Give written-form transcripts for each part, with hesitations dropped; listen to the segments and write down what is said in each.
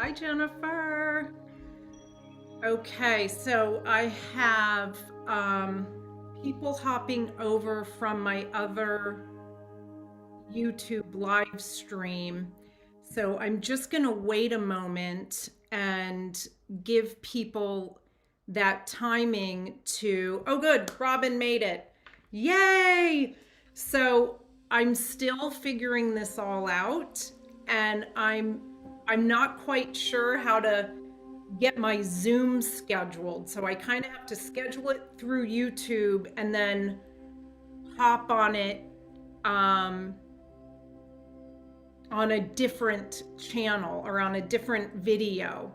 Hi, Jennifer. Okay, so I have people hopping over from my other YouTube live stream. So I'm just going to wait a moment and give people that timing to, oh good, Robin made it. Yay! So I'm still figuring this all out, and I'm not quite sure how to get my Zoom scheduled. So I kind of have to schedule it through YouTube and then hop on it on a different channel or on a different video.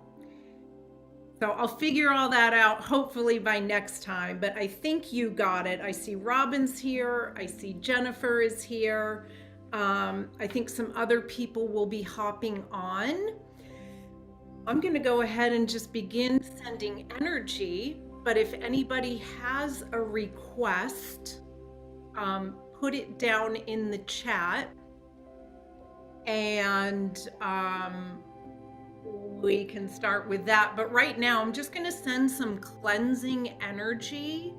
So I'll figure all that out hopefully by next time, but I think you got it. I see Robin's here. I see Jennifer is here. I think some other people will be hopping on. I'm going to go ahead and just begin sending energy, but if anybody has a request, put it down in the chat, and we can start with that. But right now I'm just going to send some cleansing energy,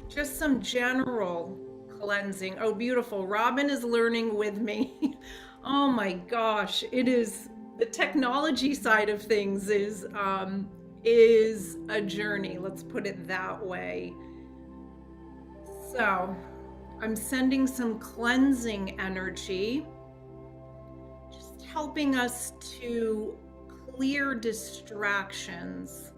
just some general cleansing. Oh, beautiful. Robin is learning with me. Oh my gosh, it is, the technology side of things is a journey, let's put it that way. So I'm sending some cleansing energy, just helping us to clear distractions,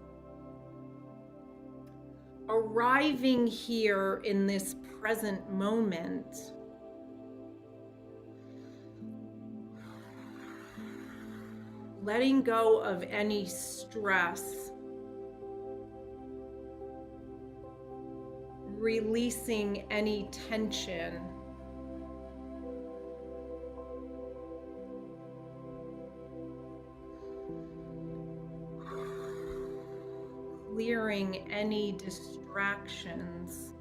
arriving here in this present moment. Letting go of any stress, releasing any tension, clearing any distractions.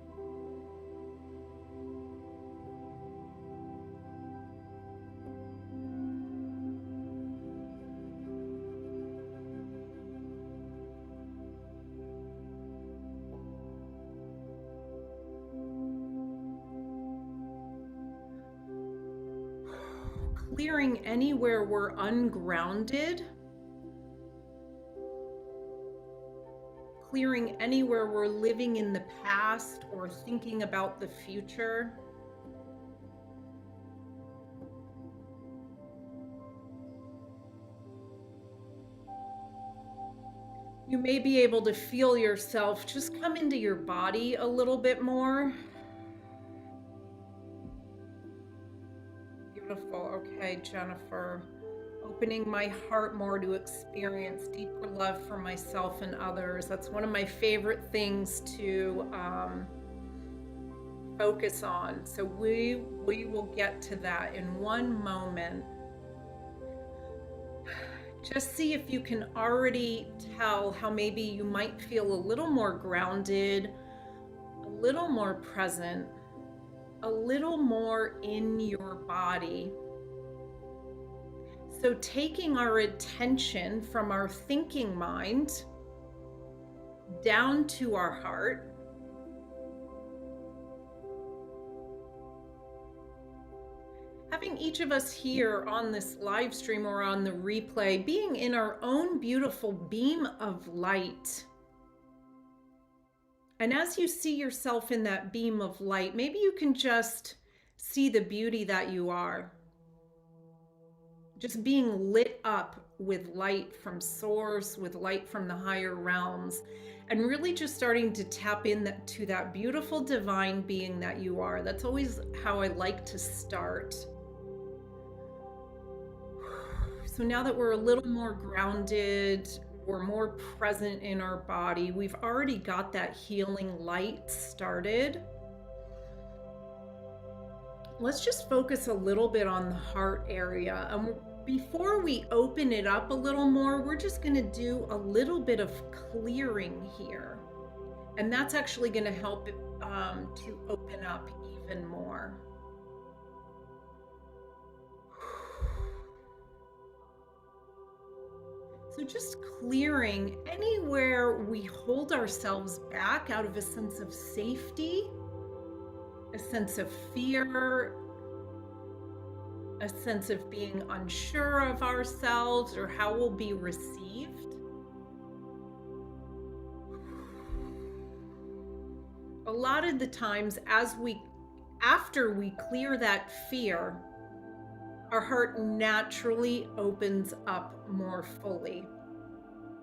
Clearing anywhere we're ungrounded, clearing anywhere we're living in the past or thinking about the future. You may be able to feel yourself just come into your body a little bit more. Beautiful. Okay, Jennifer. Opening my heart more to experience deeper love for myself and others. That's one of my favorite things to focus on. So we will get to that in one moment. Just see if you can already tell how maybe you might feel a little more grounded, a little more present, a little more in your body. So taking our attention from our thinking mind down to our heart, having each of us here on this live stream or on the replay being in our own beautiful beam of light. And as you see yourself in that beam of light, maybe you can just see the beauty that you are. Just being lit up with light from source, with light from the higher realms, and really just starting to tap into that beautiful divine being that you are. That's always how I like to start. So now that we're a little more grounded, we're more present in our body, we've already got that healing light started. Let's just focus a little bit on the heart area. Before we open it up a little more, we're just going to do a little bit of clearing here. And that's actually going to help it to open up even more. So just clearing anywhere we hold ourselves back out of a sense of safety, a sense of fear, a sense of being unsure of ourselves or how we'll be received. A lot of the times after we clear that fear, our heart naturally opens up more fully.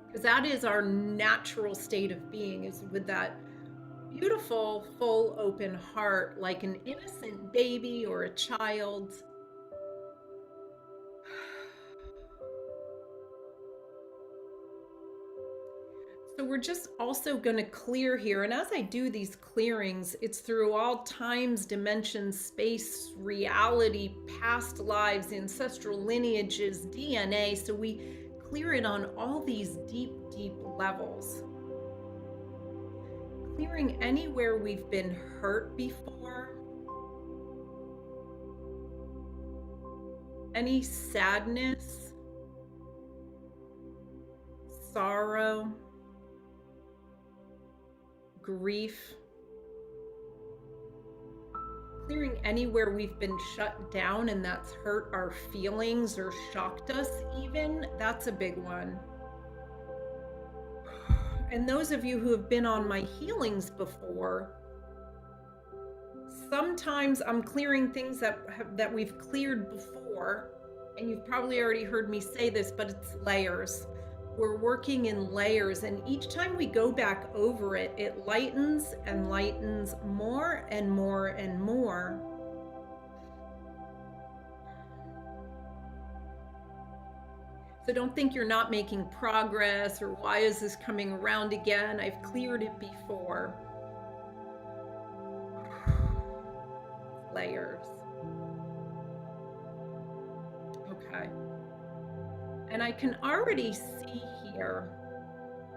Because that is our natural state of being, is with that beautiful, full, open heart, like an innocent baby or a child. So we're just also going to clear here. And as I do these clearings, it's through all times, dimensions, space, reality, past lives, ancestral lineages, DNA. So we clear it on all these deep, deep levels. Clearing anywhere we've been hurt before. Any sadness, sorrow, grief, clearing anywhere we've been shut down and that's hurt our feelings or shocked us even, that's a big one. And those of you who have been on my healings before, sometimes I'm clearing things that we've cleared before, and you've probably already heard me say this, but it's layers. We're working in layers, and each time we go back over it, it lightens and lightens more and more and more. So don't think you're not making progress or why is this coming around again? I've cleared it before. Layers. Okay. And I can already see here,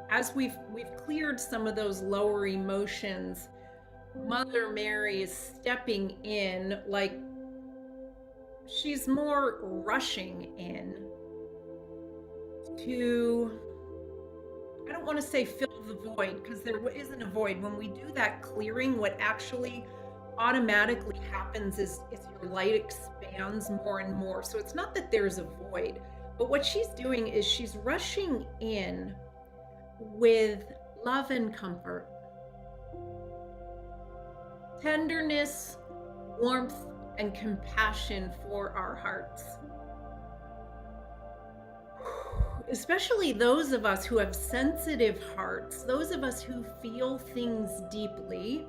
as we've cleared some of those lower emotions, Mother Mary is stepping in, like she's more rushing in to, I don't want to say fill the void, because there isn't a void. When we do that clearing, what actually automatically happens is your light expands more and more. So it's not that there's a void, but what she's doing is she's rushing in with love and comfort, tenderness, warmth, and compassion for our hearts. Especially those of us who have sensitive hearts, those of us who feel things deeply.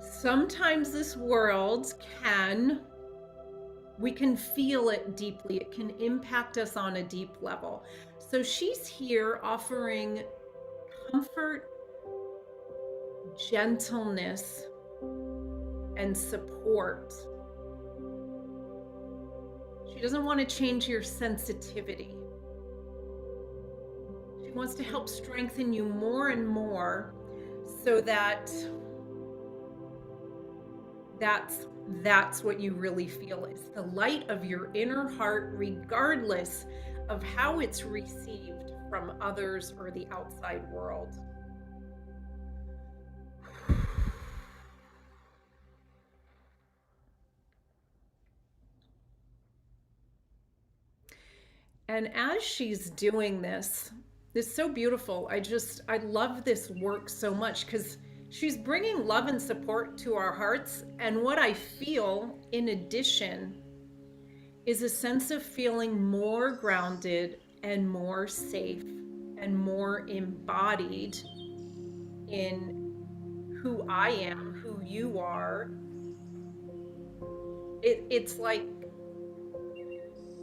Sometimes this world we can feel it deeply. It can impact us on a deep level. So she's here offering comfort, gentleness, and support. She doesn't want to change your sensitivity. She wants to help strengthen you more and more so that that's what you really feel. It's the light of your inner heart, regardless of how it's received from others or the outside world. And as she's doing this, it's so beautiful. I love this work so much because she's bringing love and support to our hearts. And what I feel in addition is a sense of feeling more grounded and more safe and more embodied in who I am, who you are. It's like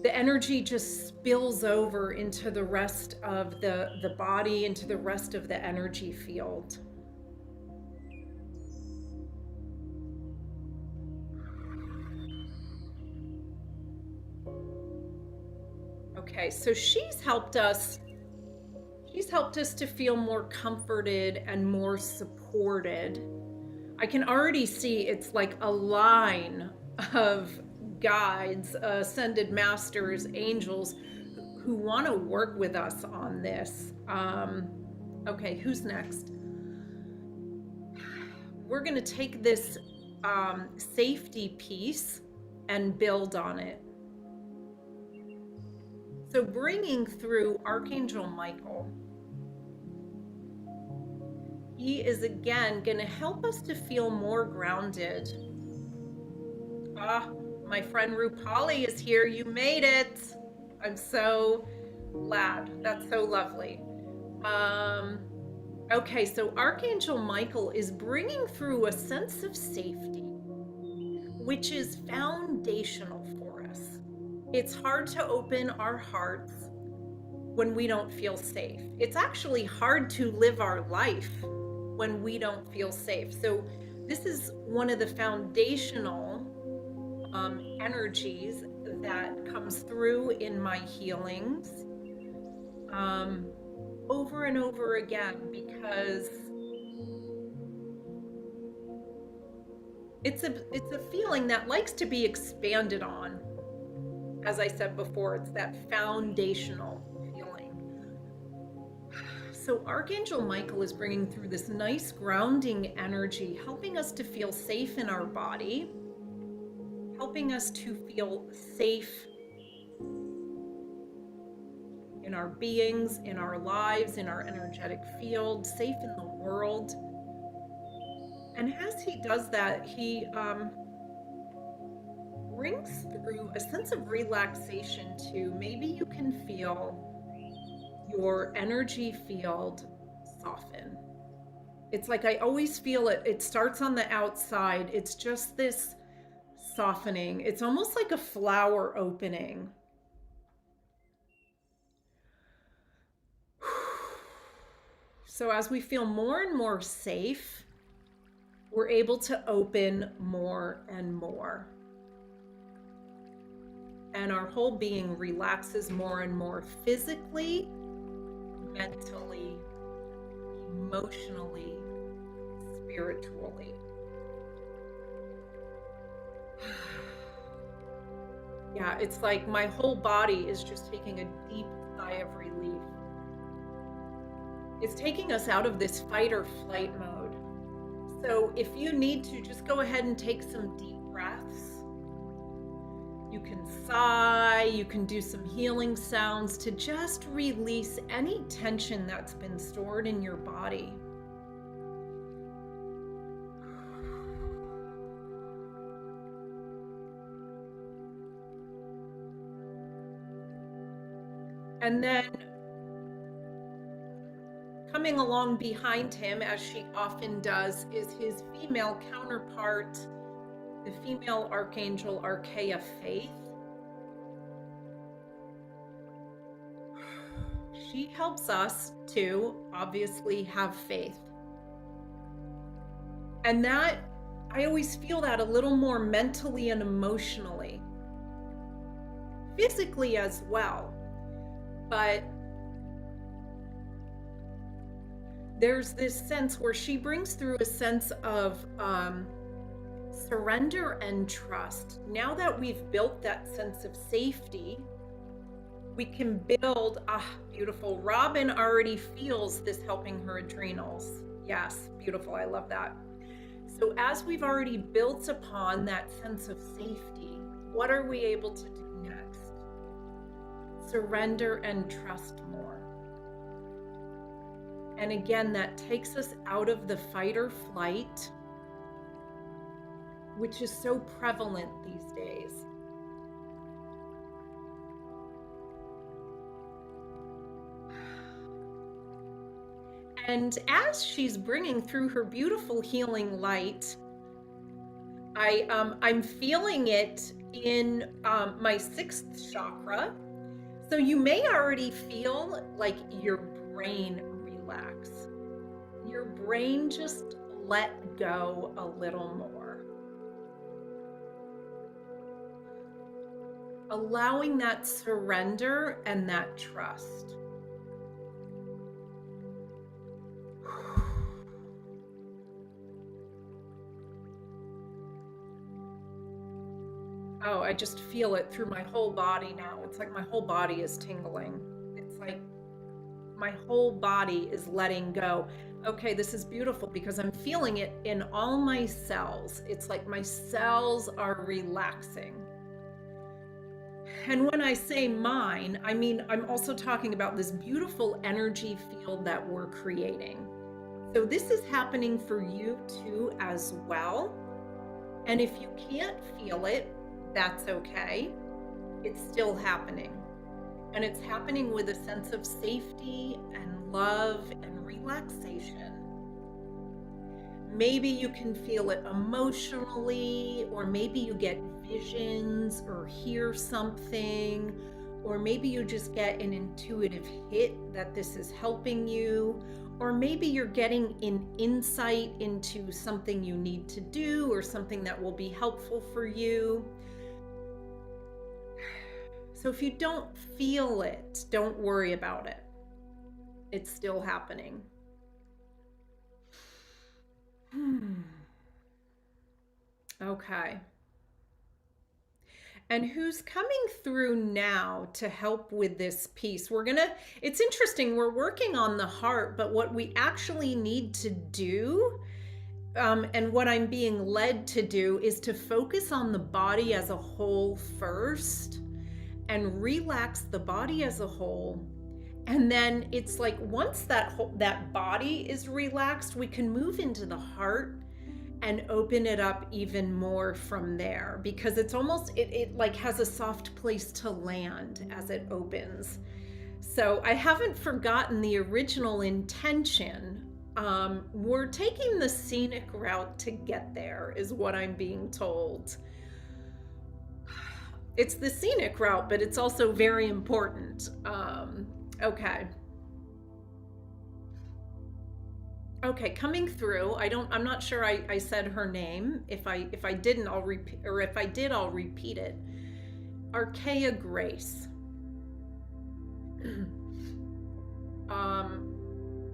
the energy just spills over into the rest of the body, into the rest of the energy field. Okay, so she's helped us to feel more comforted and more supported. I can already see it's like a line of guides, ascended masters, angels who want to work with us on this. Okay, who's next? We're going to take this safety piece and build on it. So bringing through Archangel Michael, he is again going to help us to feel more grounded. My friend Rupali is here. You made it. I'm so glad. That's so lovely. Okay, so Archangel Michael is bringing through a sense of safety, which is foundational for us. It's hard to open our hearts when we don't feel safe. It's actually hard to live our life when we don't feel safe. So this is one of the foundational energies that comes through in my healings over and over again, because it's a feeling that likes to be expanded on. As I said before, it's that foundational feeling. So Archangel Michael is bringing through this nice grounding energy, helping us to feel safe in our body, helping us to feel safe in our beings, in our lives, in our energetic field, safe in the world. And as he does that, he brings through a sense of relaxation too. Maybe you can feel your energy field soften. It's like I always feel it. It starts on the outside. It's just this softening. It's almost like a flower opening. So as we feel more and more safe, we're able to open more and more. And our whole being relaxes more and more physically, mentally, emotionally, spiritually. Yeah, it's like my whole body is just taking a deep sigh of relief. It's taking us out of this fight or flight mode. So if you need to, just go ahead and take some deep breaths. You can sigh, you can do some healing sounds to just release any tension that's been stored in your body. And then coming along behind him, as she often does, is his female counterpart, the female Archangel Archangel Faith. She helps us to obviously have faith. And that, I always feel that a little more mentally and emotionally, physically as well. But there's this sense where she brings through a sense of surrender and trust. Now that we've built that sense of safety, we can build, beautiful. Robin already feels this helping her adrenals. Yes, beautiful, I love that. So as we've already built upon that sense of safety, what are we able to do next? Surrender and trust more. And again, that takes us out of the fight or flight, which is so prevalent these days. And as she's bringing through her beautiful healing light, I'm feeling it in my 6th chakra. So you may already feel like your brain relax. Your brain just let go a little more. Allowing that surrender and that trust. Oh, I just feel it through my whole body now. It's like my whole body is tingling. It's like my whole body is letting go. Okay, this is beautiful because I'm feeling it in all my cells. It's like my cells are relaxing. And when I say mine, I mean, I'm also talking about this beautiful energy field that we're creating. So this is happening for you too as well. And if you can't feel it, that's okay. It's still happening. And it's happening with a sense of safety and love and relaxation. Maybe you can feel it emotionally, or maybe you get visions or hear something, or maybe you just get an intuitive hit that this is helping you, or maybe you're getting an insight into something you need to do or something that will be helpful for you. So if you don't feel it, don't worry about it. It's still happening. Okay. And who's coming through now to help with this piece? It's interesting, we're working on the heart, but what we actually need to do, and what I'm being led to do, is to focus on the body as a whole first and relax the body as a whole. And then it's like once that body is relaxed, we can move into the heart and open it up even more from there, because it's almost, it like has a soft place to land as it opens. So I haven't forgotten the original intention. We're taking the scenic route to get there, is what I'm being told. It's the scenic route, but it's also very important. Okay. Okay, coming through. I'm not sure I said her name. If I didn't, I'll repeat, or if I did, I'll repeat it. Archangel Grace.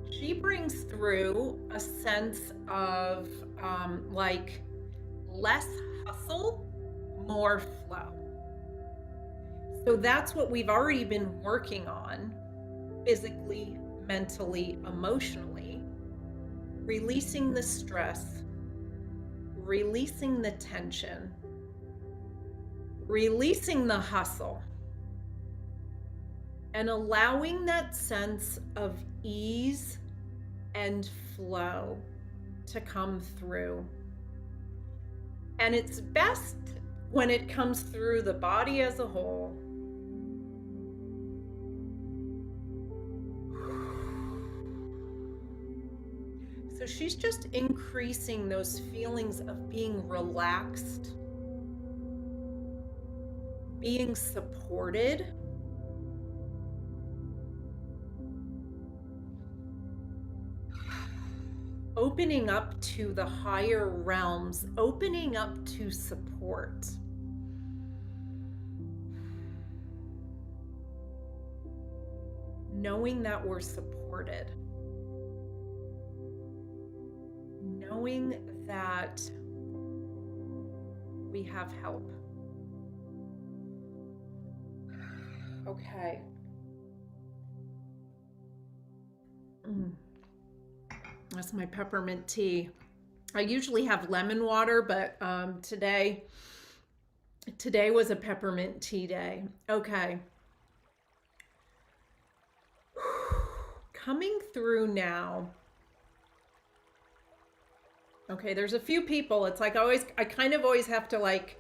She brings through a sense of like less hustle, more flow. So that's what we've already been working on, physically, mentally, emotionally. Releasing the stress, releasing the tension, releasing the hustle, and allowing that sense of ease and flow to come through. And it's best when it comes through the body as a whole. So she's just increasing those feelings of being relaxed, being supported, opening up to the higher realms, opening up to support. Knowing that we're supported. Knowing that we have help. Okay. That's my peppermint tea. I usually have lemon water, but today was a peppermint tea day. Okay. Coming through now. Okay, there's a few people. It's like I kind of always have to like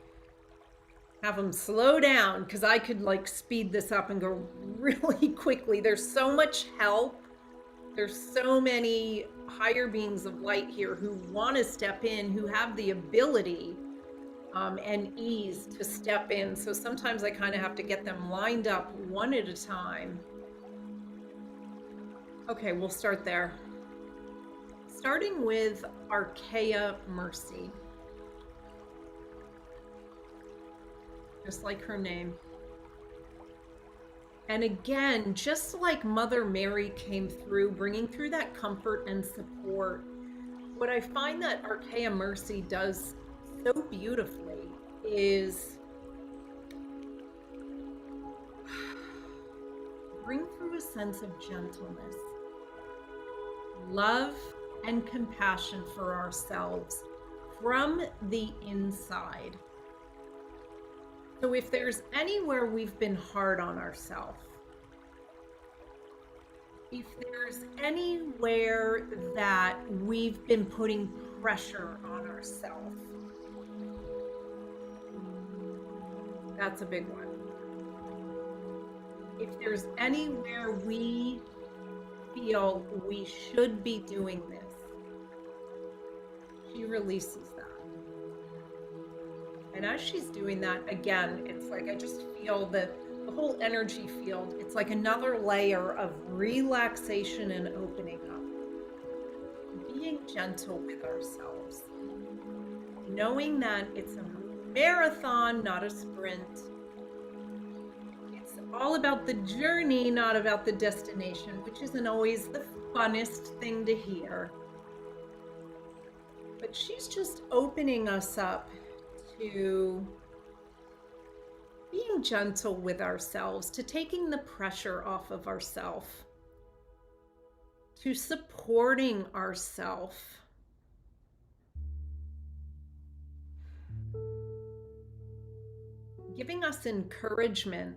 have them slow down, because I could like speed this up and go really quickly. There's so much help. There's so many higher beings of light here who want to step in, who have the ability and ease to step in. So sometimes I kind of have to get them lined up one at a time. Okay, we'll start there. Starting with Archangel Mercy. Just like her name. And again, just like Mother Mary came through, bringing through that comfort and support, what I find that Archangel Mercy does so beautifully is a sense of gentleness, love, and compassion for ourselves from the inside. So if there's anywhere we've been hard on ourselves, if there's anywhere that we've been putting pressure on ourselves, that's a big one. If there's anywhere we feel we should be doing this, she releases that. And as she's doing that, again, it's like I just feel that the whole energy field, it's like another layer of relaxation and opening up. Being gentle with ourselves. Knowing that it's a marathon, not a sprint. It's all about the journey, not about the destination, which isn't always the funnest thing to hear. But she's just opening us up to being gentle with ourselves, to taking the pressure off of ourselves, to supporting ourselves, giving us encouragement.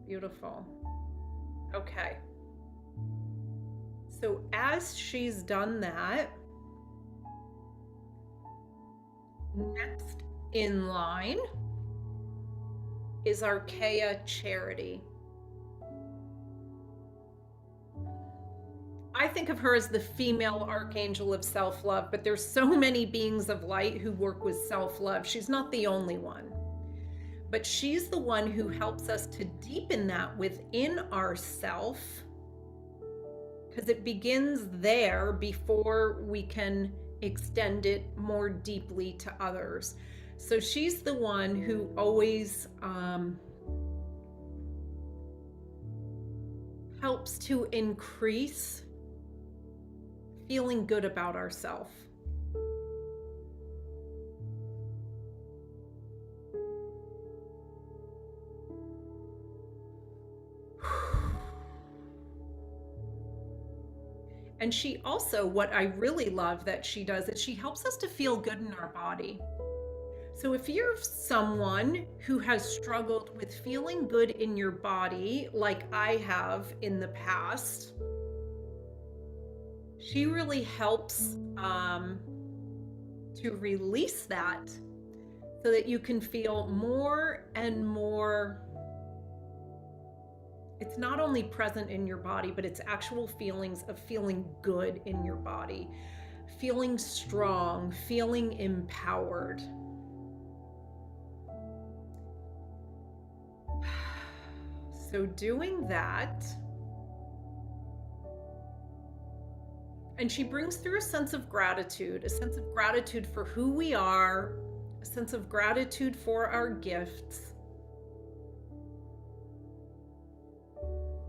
Beautiful. Okay. So as she's done that, next in line is Archangel Charity. I think of her as the female archangel of self-love, but there's so many beings of light who work with self-love. She's not the only one. But she's the one who helps us to deepen that within ourself, because it begins there before we can extend it more deeply to others. So she's the one who always helps to increase feeling good about ourselves. And she also, what I really love that she does is she helps us to feel good in our body. So if you're someone who has struggled with feeling good in your body, like I have in the past, she really helps to release that so that you can feel more and more. It's not only present in your body, but it's actual feelings of feeling good in your body, feeling strong, feeling empowered. So doing that, and she brings through a sense of gratitude for who we are, a sense of gratitude for our gifts,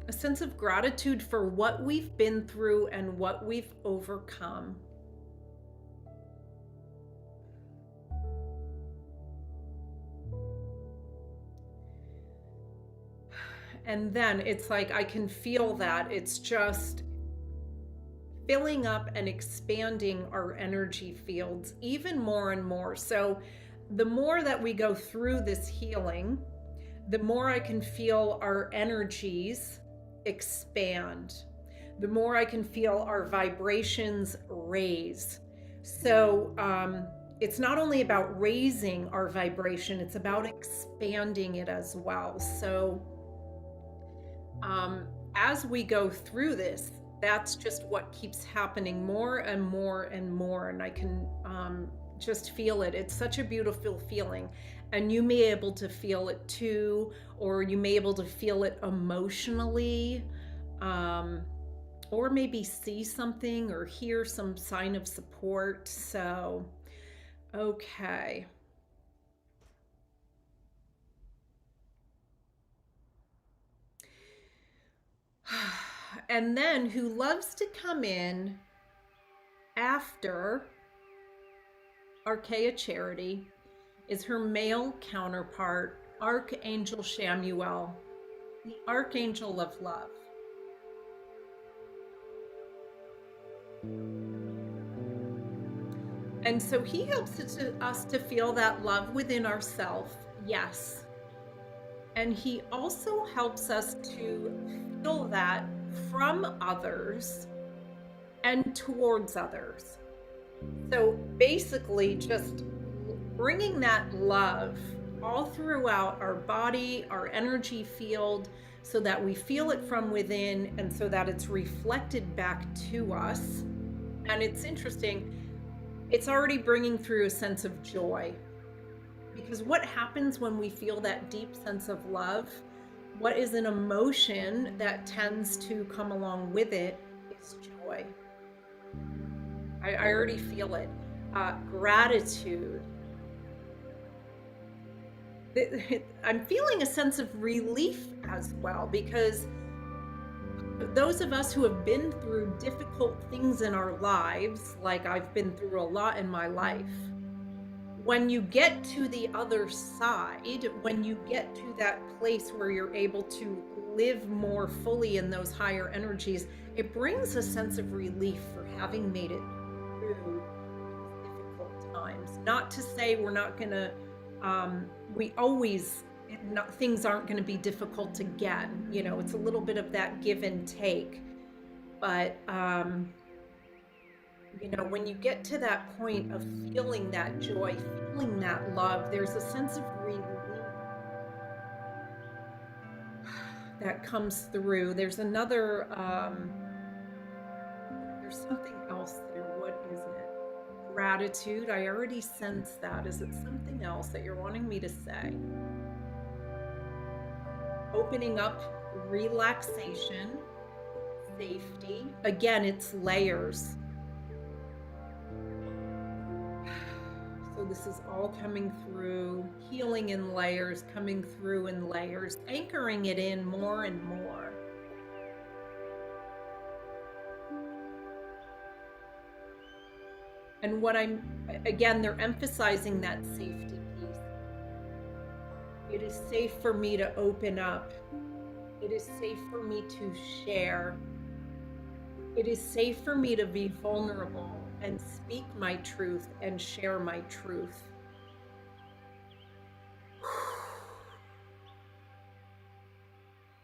a sense of gratitude for what we've been through and what we've overcome. And then it's like I can feel that it's just filling up and expanding our energy fields even more and more. So the more that we go through this healing, the more I can feel our energies expand, the more I can feel our vibrations raise. So it's not only about raising our vibration, it's about expanding it as well. So as we go through this, that's just what keeps happening more and more and more. And I can just feel it. It's such a beautiful feeling. And you may be able to feel it too, or you may be able to feel it emotionally, or maybe see something or hear some sign of support. So, okay. And then who loves to come in after Archangel Charity, is her male counterpart, Archangel Chamuel, the Archangel of Love. And so he helps us to feel that love within ourselves, yes. And he also helps us to feel that from others and towards others. So basically just bringing that love all throughout our body, our energy field, so that we feel it from within and so that it's reflected back to us. And it's interesting, it's already bringing through a sense of joy. Because what happens when we feel that deep sense of love, what is an emotion that tends to come along with it is joy. I already feel it. Gratitude. I'm feeling a sense of relief as well, because those of us who have been through difficult things in our lives, like I've been through a lot in my life, when you get to the other side, when you get to that place where you're able to live more fully in those higher energies, it brings a sense of relief for having made it through difficult times. Not to say we're not going to, things aren't going to be difficult again. You know, it's a little bit of that give and take. But, you know, when you get to that point of feeling that joy, feeling that love, there's a sense of relief that comes through. There's another, there's something else there. What is it? Gratitude. I already sense that. Is it something else that you're wanting me to say? Opening up, relaxation, safety. Again, it's layers. So this is all coming through, healing in layers, coming through in layers, anchoring it in more and more. And what again, they're emphasizing that safety piece. It is safe for me to open up. It is safe for me to share. It is safe for me to be vulnerable and speak my truth and share my truth.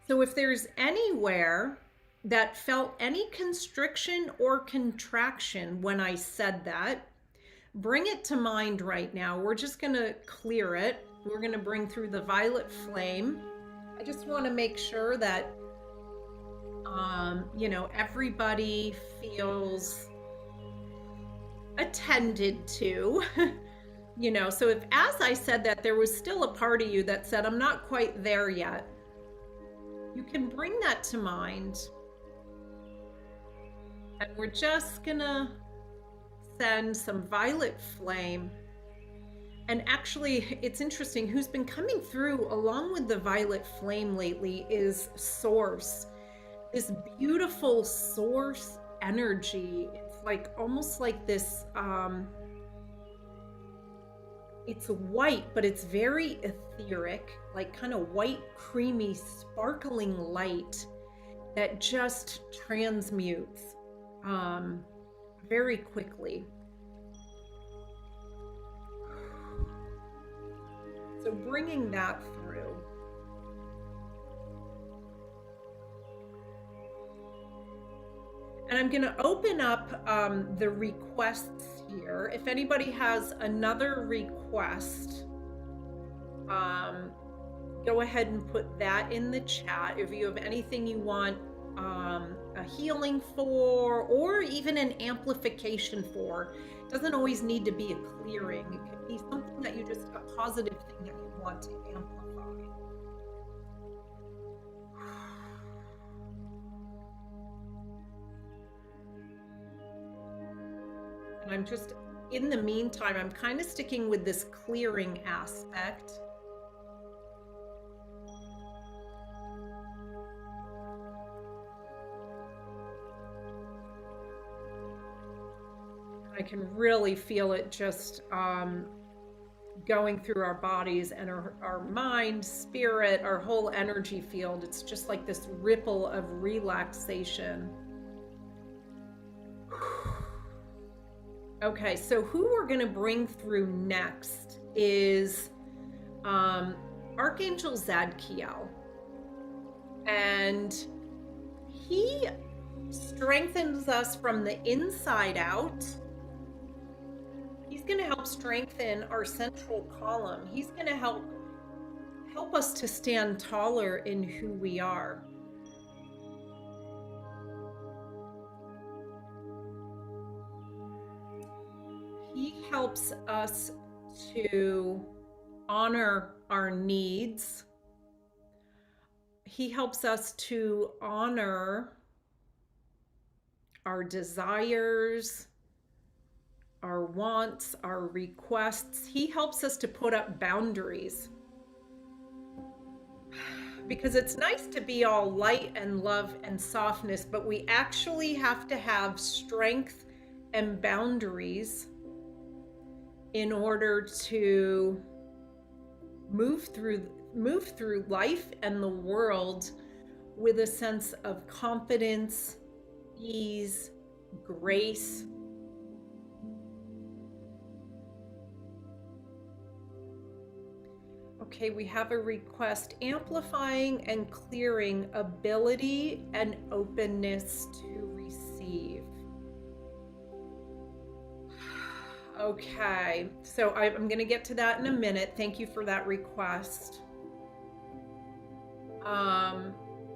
So if there's anywhere that felt any constriction or contraction when I said that, bring it to mind right now. We're just going to clear it. We're going to bring through the violet flame. I just want to make sure that, you know, everybody feels attended to. You know, so if, as I said that, there was still a part of you that said, I'm not quite there yet, you can bring that to mind. And we're just gonna send some violet flame. And actually, it's interesting, who's been coming through along with the violet flame lately is Source. This beautiful Source energy. It's like almost like this, it's white, but it's very etheric, like kind of white, creamy, sparkling light that just transmutes very quickly. So bringing that through. And I'm going to open up the requests here. If anybody has another request, go ahead and put that in the chat. If you have anything you want a healing for, or even an amplification for, it doesn't always need to be a clearing. It could be something that you just, a positive thing that you want to amplify. And I'm just, in the meantime, I'm kind of sticking with this clearing aspect. I can really feel it just going through our bodies and our mind, spirit, our whole energy field. It's just like this ripple of relaxation. Okay, so who we're going to bring through next is Archangel Zadkiel. And he strengthens us from the inside out. He's going to help strengthen our central column. He's going to help us to stand taller in who we are. He helps us to honor our needs. He helps us to honor our desires, our wants, our requests. He helps us to put up boundaries. Because it's nice to be all light and love and softness, but we actually have to have strength and boundaries in order to move through life and the world with a sense of confidence, ease, grace. Okay, we have a request: amplifying and clearing ability and openness to receive. Okay, so I'm going to get to that in a minute. Thank you for that request.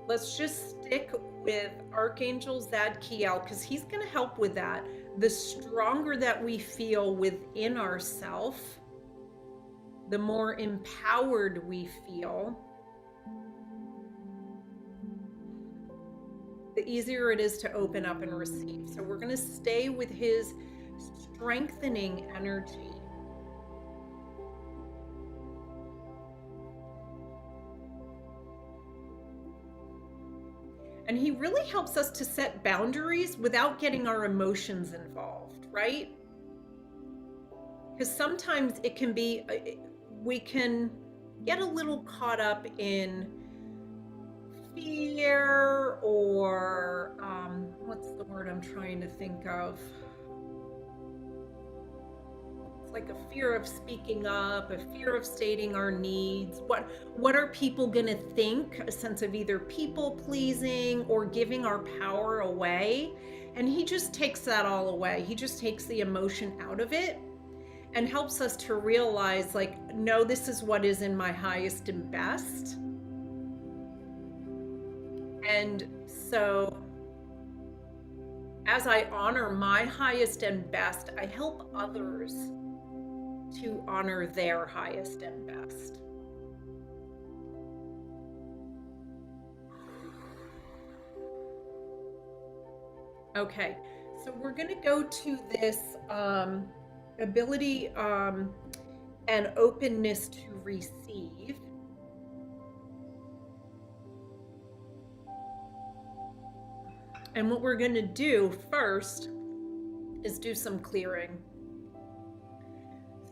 Let's just stick with Archangel Zadkiel because he's going to help with that. The stronger that we feel within ourselves, the more empowered we feel, the easier it is to open up and receive. So we're going to stay with his strengthening energy. And he really helps us to set boundaries without getting our emotions involved, right? Because sometimes it can be, we can get a little caught up in fear or what's the word I'm trying to think of? Like a fear of speaking up, a fear of stating our needs. What are people gonna think? A sense of either people pleasing or giving our power away. And he just takes that all away. He just takes the emotion out of it and helps us to realize, like, no, this is what is in my highest and best. And so as I honor my highest and best, I help others to honor their highest and best. Okay, so we're going to go to this ability and openness to receive. And what we're going to do first is do some clearing.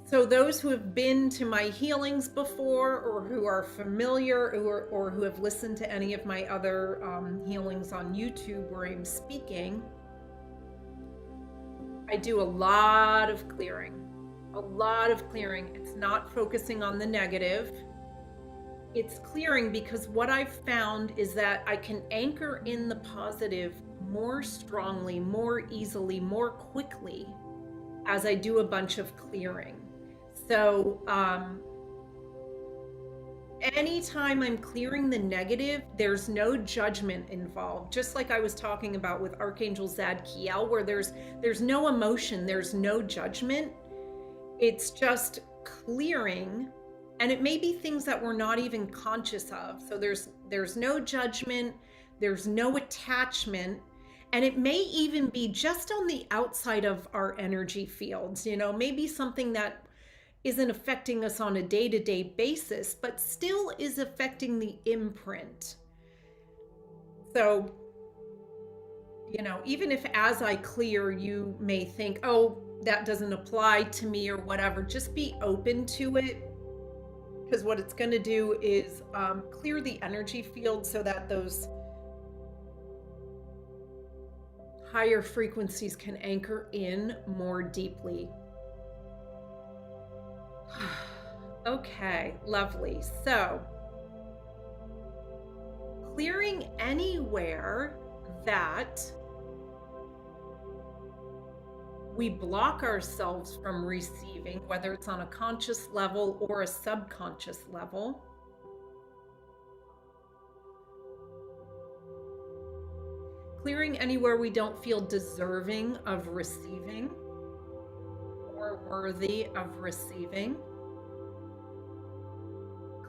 So those who have been to my healings before, or who are familiar, or who have listened to any of my other healings on YouTube where I'm speaking, I do a lot of clearing. It's not focusing on the negative. It's clearing because what I've found is that I can anchor in the positive more strongly, more easily, more quickly as I do a bunch of clearing. So anytime I'm clearing the negative, there's no judgment involved. Just like I was talking about with Archangel Zadkiel, where there's no emotion, there's no judgment. It's just clearing, and it may be things that we're not even conscious of. So there's no judgment, there's no attachment, and it may even be just on the outside of our energy fields, maybe something that isn't affecting us on a day-to-day basis, but still is affecting the imprint. So, even if as I clear, you may think, oh, that doesn't apply to me or whatever, just be open to it, because what it's going to do is clear the energy field so that those higher frequencies can anchor in more deeply. Okay, lovely. So, clearing anywhere that we block ourselves from receiving, whether it's on a conscious level or a subconscious level. Clearing anywhere we don't feel deserving of receiving or worthy of receiving.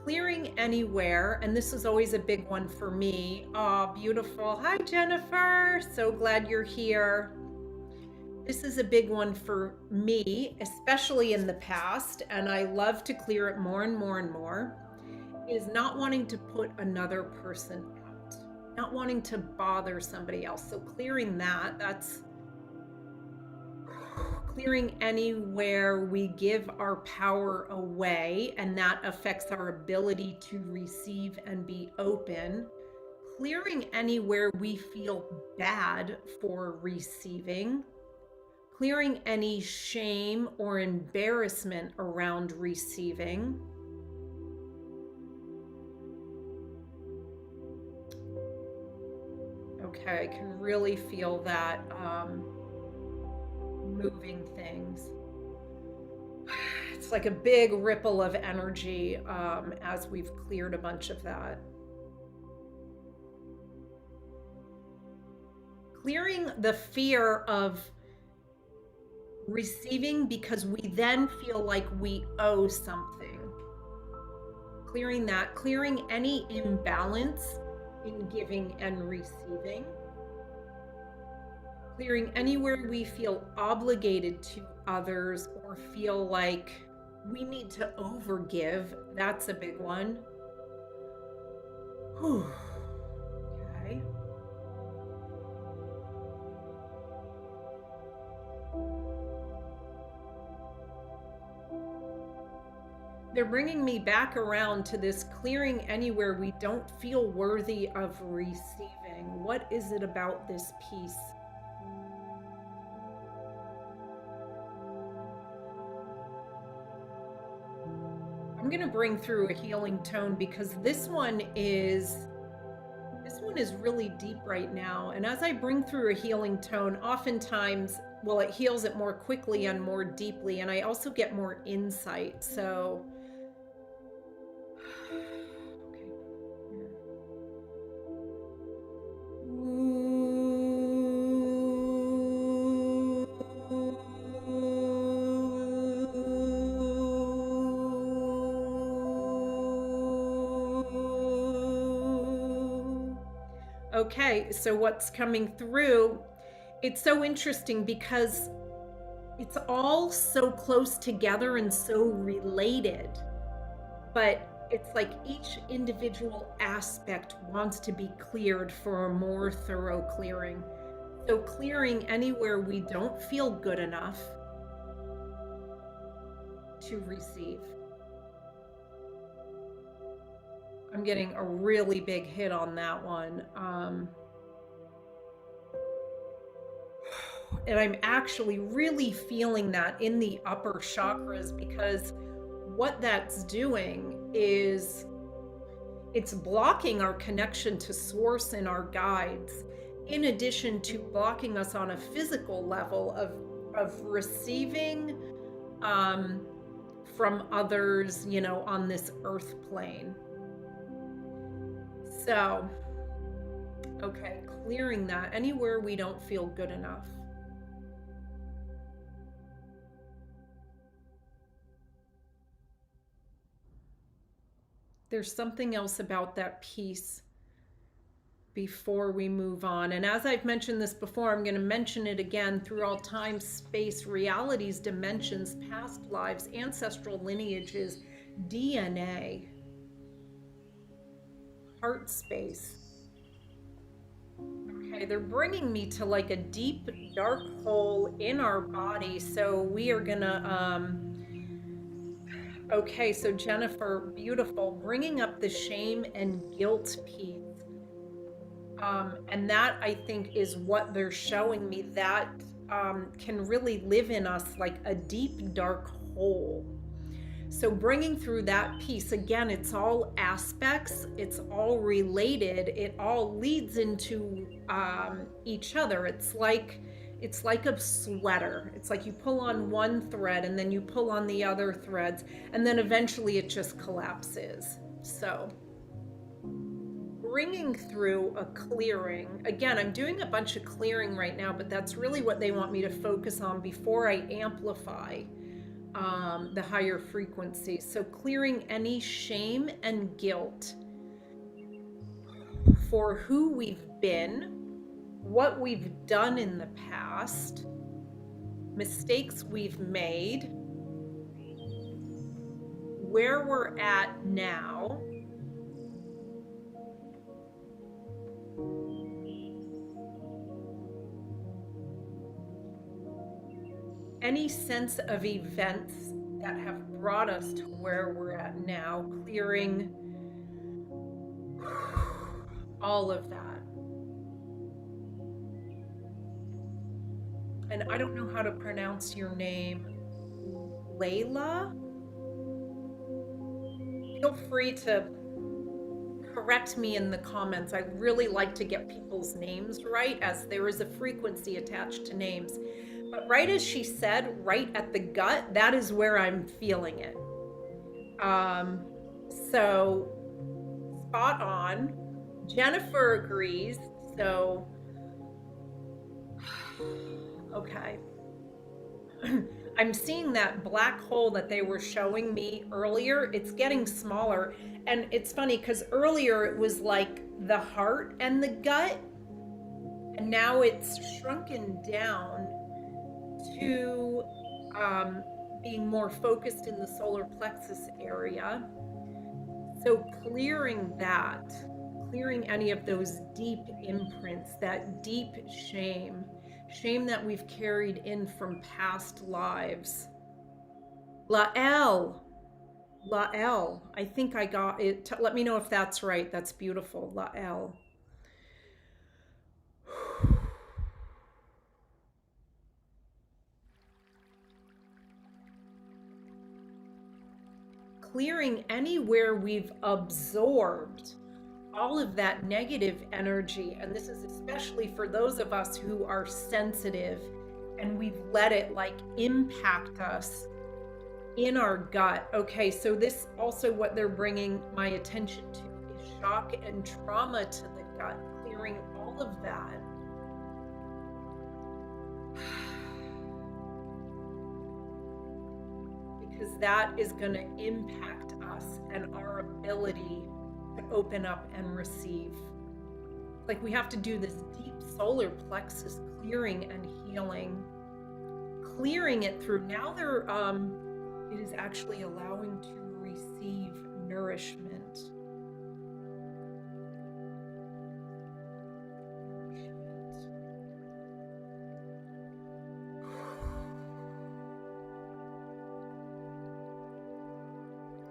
Clearing anywhere, and this is always a big one for me. Oh, beautiful. Hi, Jennifer. So glad you're here. This is a big one for me, especially in the past, and I love to clear it more and more and more, is not wanting to put another person out, not wanting to bother somebody else. So clearing that, that's clearing anywhere we give our power away, and that affects our ability to receive and be open. Clearing anywhere we feel bad for receiving. Clearing any shame or embarrassment around receiving. Okay, I can really feel that moving things. It's like a big ripple of energy as we've cleared a bunch of that. Clearing the fear of receiving because we then feel like we owe something. Clearing that, clearing any imbalance in giving and receiving. Clearing anywhere we feel obligated to others or feel like we need to overgive. That's a big one. Whew. Okay. They're bringing me back around to this clearing anywhere we don't feel worthy of receiving. What is it about this piece? I'm going to bring through a healing tone because this one is really deep right now. And as I bring through a healing tone, oftentimes, well, it heals it more quickly and more deeply, and I also get more insight. So okay, so what's coming through, it's so interesting because it's all so close together and so related, but it's like each individual aspect wants to be cleared for a more thorough clearing. So clearing anywhere we don't feel good enough to receive. I'm getting a really big hit on that one. And I'm actually really feeling that in the upper chakras, because what that's doing is it's blocking our connection to source and our guides, in addition to blocking us on a physical level of receiving from others, you know, on this earth plane. So, okay, clearing that anywhere we don't feel good enough. There's something else about that piece before we move on. And as I've mentioned this before, I'm going to mention it again: through all time, space, realities, dimensions, past lives, ancestral lineages, DNA, heart space. Okay, Okay, they're bringing me to like a deep, dark hole in our body. So we are gonna, okay, so Jennifer, beautiful, bringing up the shame and guilt piece. And that I think is what they're showing me that can really live in us like a deep, dark hole. So bringing through that piece, again, it's all aspects, it's all related, it all leads into each other. It's like a sweater. It's like you pull on one thread and then you pull on the other threads, and then eventually it just collapses. So bringing through a clearing. Again, I'm doing a bunch of clearing right now, but that's really what they want me to focus on before I amplify the higher frequency. So clearing any shame and guilt for who we've been, what we've done in the past, mistakes we've made, where we're at now, any sense of events that have brought us to where we're at now, clearing all of that. And I don't know how to pronounce your name, Layla. Feel free to correct me in the comments. I really like to get people's names right, as there is a frequency attached to names. But right as she said, right at the gut, that is where I'm feeling it. So spot on. Jennifer agrees. So, okay. I'm seeing that black hole that they were showing me earlier. It's getting smaller. And it's funny because earlier it was like the heart and the gut. And now it's shrunken down to being more focused in the solar plexus area. So clearing that, clearing any of those deep imprints, that deep shame that we've carried in from past lives. Lael, I think I got it. Let me know if that's right. That's beautiful, Lael. Clearing anywhere we've absorbed all of that negative energy. And this is especially for those of us who are sensitive and we've let it like impact us in our gut. Okay, so this also what they're bringing my attention to is shock and trauma to the gut, clearing all of that. Because that is going to impact us and our ability to open up and receive. Like we have to do this deep solar plexus clearing and healing, clearing it through. Now they're it is actually allowing to receive nourishment.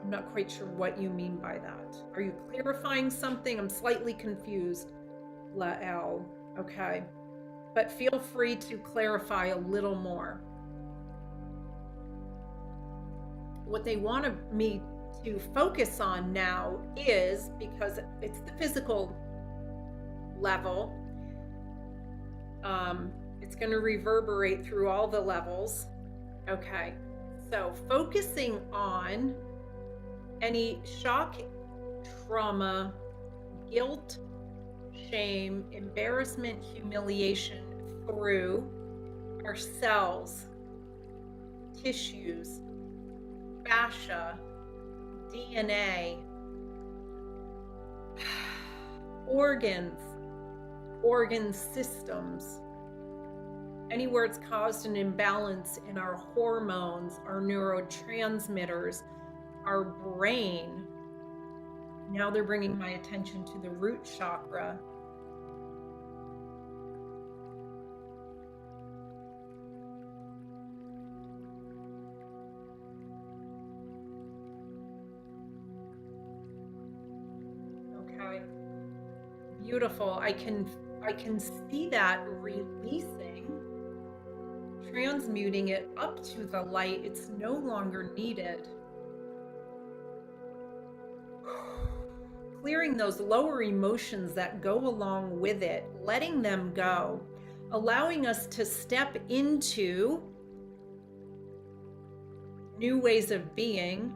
I'm not quite sure what you mean by that. Are you clarifying something? I'm slightly confused, Lael. Okay. But feel free to clarify a little more. What they want me to focus on now is, because it's the physical level, it's going to reverberate through all the levels. Okay. So focusing on any shock, trauma, guilt, shame, embarrassment, humiliation through our cells, tissues, fascia, DNA, organ systems, anywhere it's caused an imbalance in our hormones, our neurotransmitters, our brain. Now they're bringing my attention to the root chakra. Beautiful. I can see that releasing, transmuting it up to the light. It's no longer needed. Clearing those lower emotions that go along with it, letting them go, allowing us to step into new ways of being,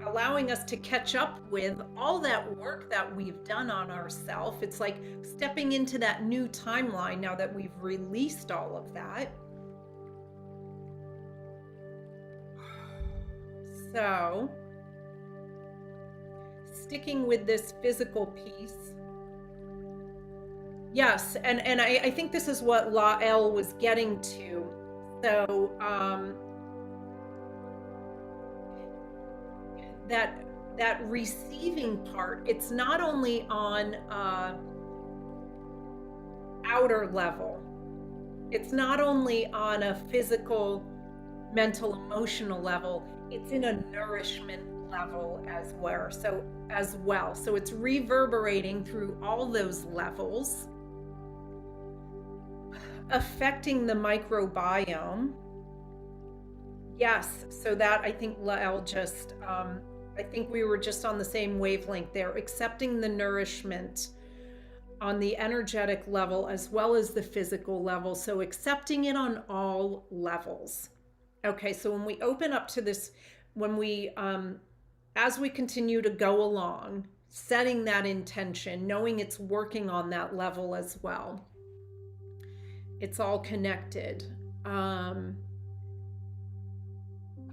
allowing us to catch up with all that work that we've done on ourselves. It's like stepping into that new timeline now that we've released all of that. So, sticking with this physical piece. Yes, and I think this is what Lael was getting to. So, that receiving part, it's not only on outer level, it's not only on a physical, mental, emotional level, it's in a nourishment level as well. So it's reverberating through all those levels, affecting the microbiome. Yes, so that I think Lael just, I think we were just on the same wavelength there, accepting the nourishment on the energetic level as well as the physical level. So accepting it on all levels. Okay, so when we open up to this, when we, as we continue to go along, setting that intention, knowing it's working on that level as well. It's all connected.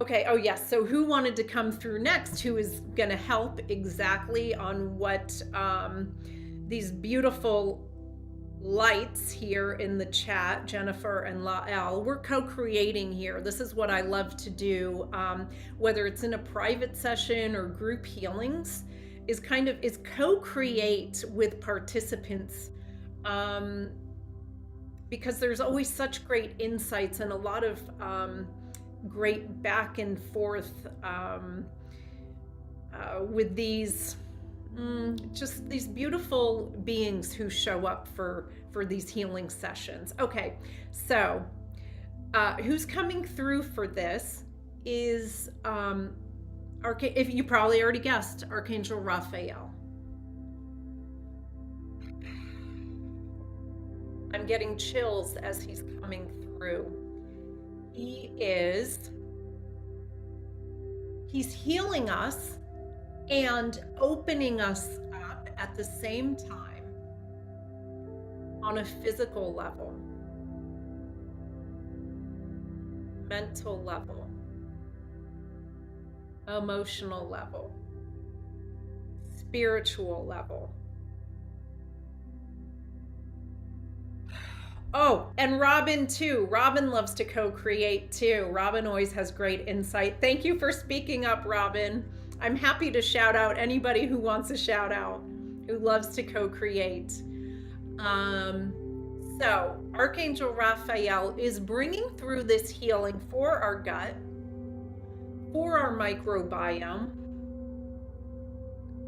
Okay, oh yes, so who wanted to come through next? Who is gonna help exactly on what these beautiful lights here in the chat, Jennifer and Lael, we're co-creating here. This is what I love to do, whether it's in a private session or group healings, is co-create with participants, because there's always such great insights and a lot of great back and forth with these just these beautiful beings who show up for these healing sessions. Okay, so who's coming through for this is if you probably already guessed, Archangel Raphael. I'm getting chills as he's coming through. He's healing us and opening us up at the same time on a physical level, mental level, emotional level, spiritual level. Oh, and Robin too. Robin loves to co-create too. Robin always has great insight. Thank you for speaking up, Robin. I'm happy to shout out anybody who wants a shout out, who loves to co-create. So Archangel Raphael is bringing through this healing for our gut, for our microbiome,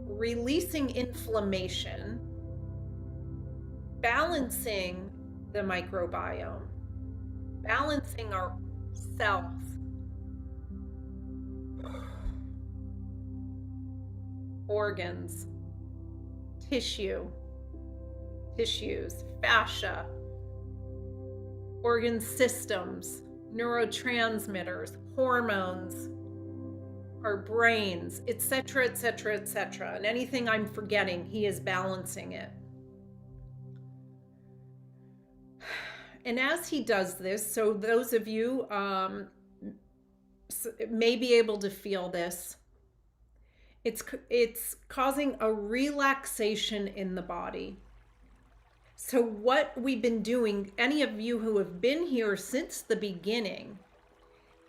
releasing inflammation, balancing the microbiome, balancing our cells, organs, tissues, fascia, organ systems, neurotransmitters, hormones, our brains, etc., etc., etc. And anything I'm forgetting, he is balancing it. And as he does this, so those of you may be able to feel this, it's causing a relaxation in the body. So what we've been doing, any of you who have been here since the beginning,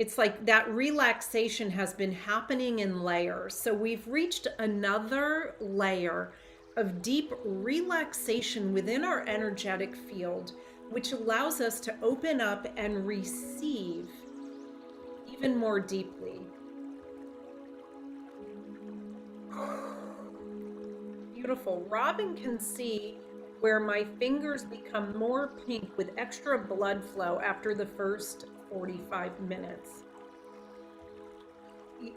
it's like that relaxation has been happening in layers. So we've reached another layer of deep relaxation within our energetic field, which allows us to open up and receive even more deeply. beautiful. Robin can see where my fingers become more pink with extra blood flow after the first 45 minutes.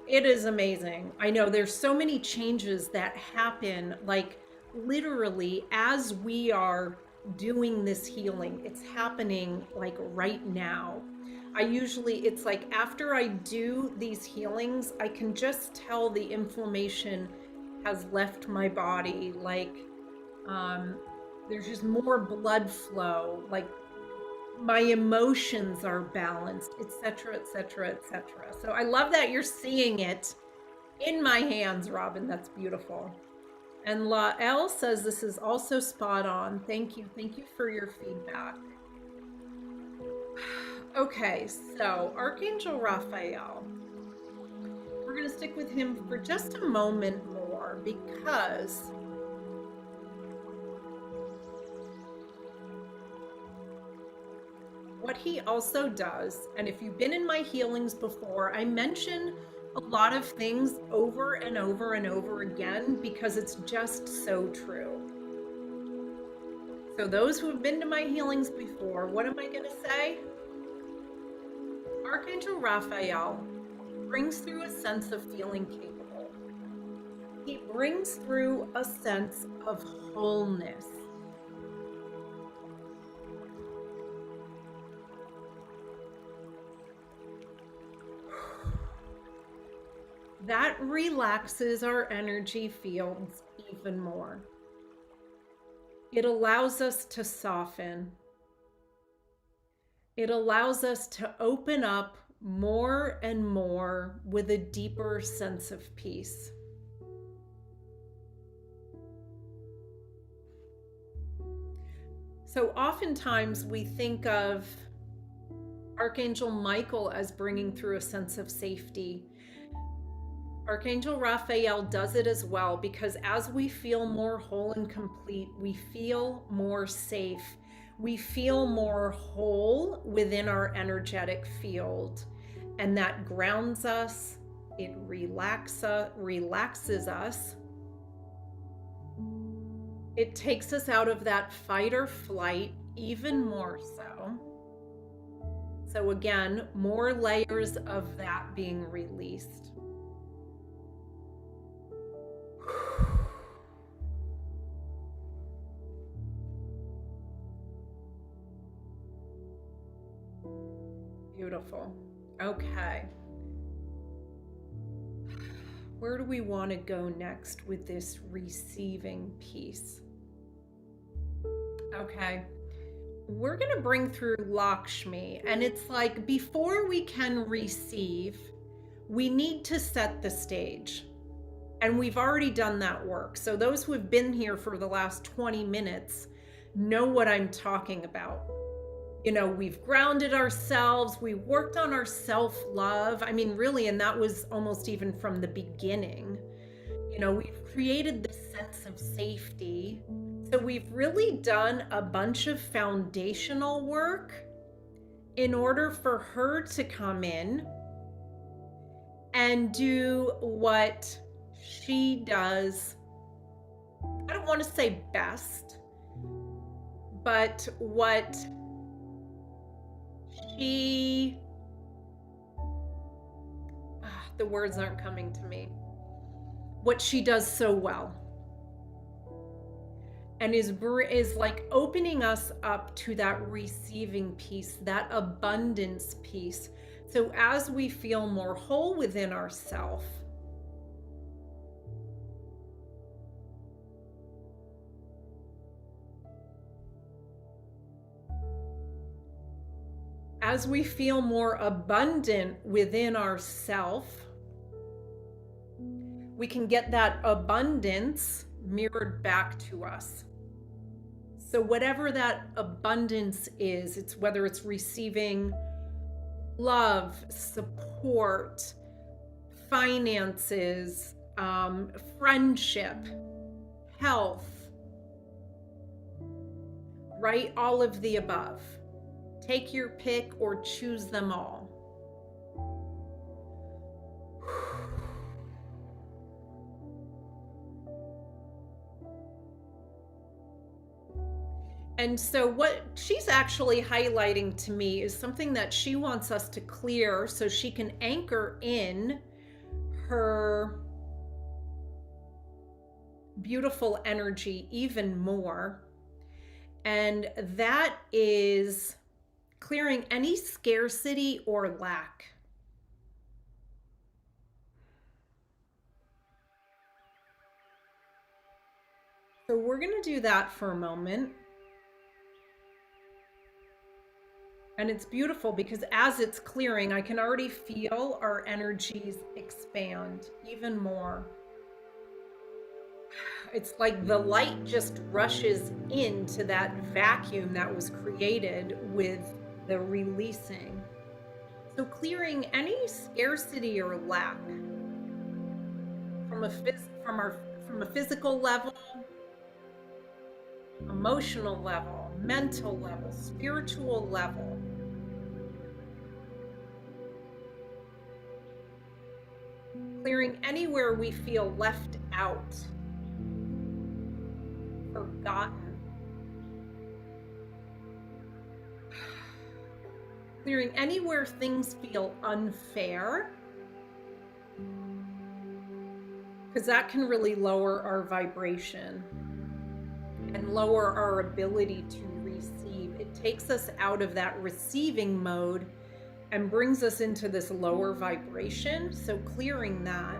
It is amazing. I know there's so many changes that happen, like literally as we are doing this healing. It's happening like right now. It's like after I do these healings, I can just tell the inflammation has left my body. Like there's just more blood flow, like my emotions are balanced, etc., etc., etc. So I love that you're seeing it in my hands, Robin. That's beautiful. And Lael says this is also spot on. Thank you. Thank you for your feedback. Okay, so Archangel Raphael. We're going to stick with him for just a moment more because what he also does, and if you've been in my healings before, I mention a lot of things over and over and over again because it's just so true. So those who have been to my healings before, what am I going to say? Archangel Raphael brings through a sense of feeling capable. He brings through a sense of wholeness. That relaxes our energy fields even more. It allows us to soften. It allows us to open up more and more with a deeper sense of peace. So oftentimes we think of Archangel Michael as bringing through a sense of safety. Archangel Raphael does it as well because as we feel more whole and complete, we feel more safe. We feel more whole within our energetic field, and that grounds us. It relaxes us. It takes us out of that fight or flight even more so. So again, more layers of that being released. Beautiful. Okay. Where do we want to go next with this receiving piece? Okay. We're going to bring through Lakshmi, and it's like before we can receive, we need to set the stage. And we've already done that work. So those who have been here for the last 20 minutes know what I'm talking about. You know, we've grounded ourselves, we worked on our self-love. I mean, really, and that was almost even from the beginning. You know, we've created this sense of safety. So we've really done a bunch of foundational work in order for her to come in and do what she does. I don't want to say best, but what the words aren't coming to me. What she does so well. And is like opening us up to that receiving piece, that abundance piece. So as we feel more whole within ourselves, as we feel more abundant within ourself, we can get that abundance mirrored back to us. So whatever that abundance is, it's whether it's receiving love, support, finances, friendship, health, right? All of the above. Take your pick or choose them all. And so what she's actually highlighting to me is something that she wants us to clear so she can anchor in her beautiful energy even more. And that is clearing any scarcity or lack. So we're going to do that for a moment. And it's beautiful because as it's clearing, I can already feel our energies expand even more. It's like the light just rushes into that vacuum that was created with the releasing. So clearing any scarcity or lack from a physical level, emotional level, mental level, spiritual level. Clearing anywhere we feel left out, forgotten. Clearing anywhere things feel unfair, because that can really lower our vibration and lower our ability to receive. It takes us out of that receiving mode and brings us into this lower vibration. So clearing that.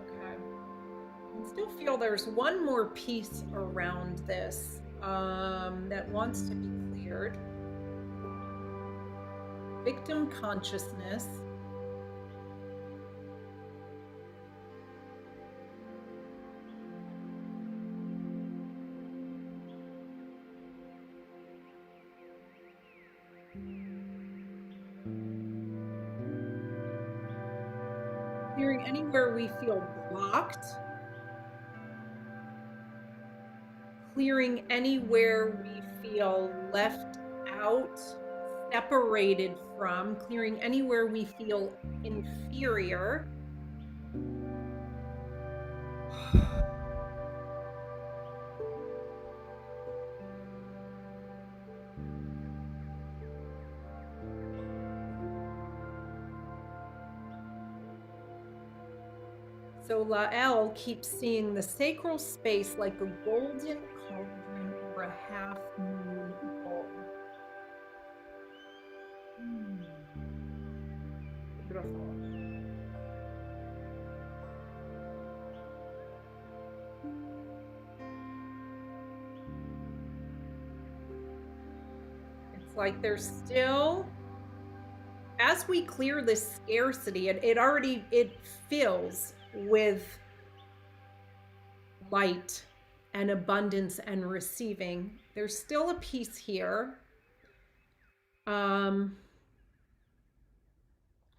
Okay. I still feel there's one more piece around this that wants to be cleared. Victim consciousness. Clearing anywhere we feel blocked. Clearing anywhere we feel left out, separated from. Clearing anywhere we feel inferior. So Lael keeps seeing the sacral space like a golden cauldron or a half moon bowl. Beautiful. It's like there's still, as we clear this scarcity, it fills with light and abundance and receiving. There's still a piece here.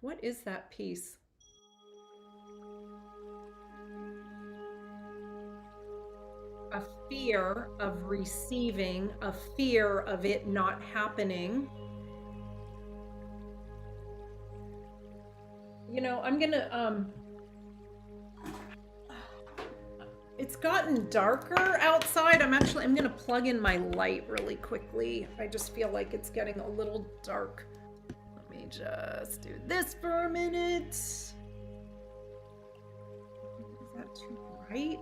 What is that piece? A fear of receiving, a fear of it not happening. You know, I'm gonna, it's gotten darker outside. I'm gonna plug in my light really quickly. I just feel like it's getting a little dark. Let me just do this for a minute. Is that too bright?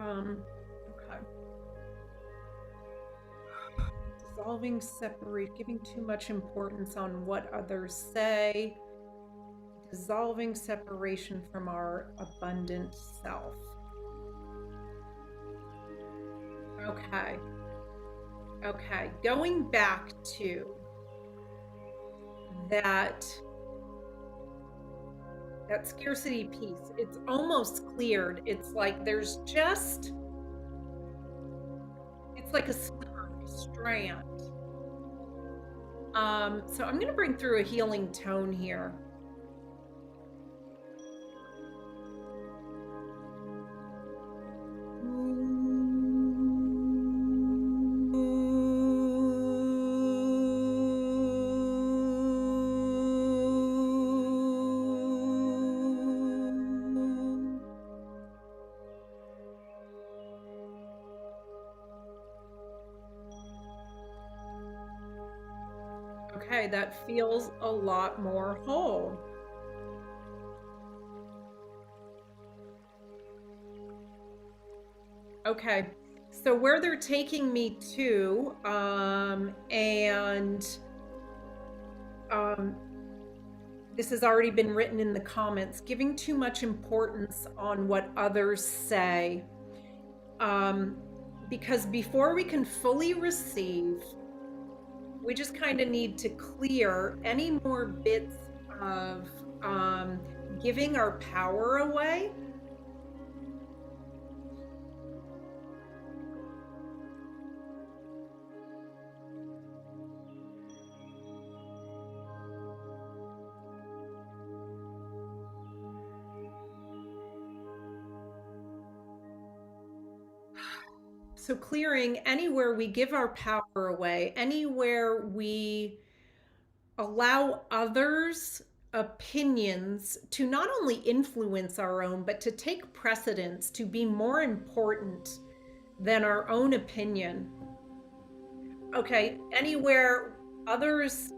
Okay. Dissolving, separate, giving too much importance on what others say. Dissolving separation from our abundant self. Okay. Okay. Going back to that scarcity piece, it's almost cleared. It's like there's just, it's like a sliver, a strand. So I'm going to bring through a healing tone here. Okay, that feels a lot more whole. Okay, so where they're taking me to, this has already been written in the comments, giving too much importance on what others say. Because before we can fully receive, we just kind of need to clear any more bits of giving our power away. So clearing anywhere we give our power away, anywhere we allow others' opinions to not only influence our own, but to take precedence, to be more important than our own opinion. Okay, anywhere others'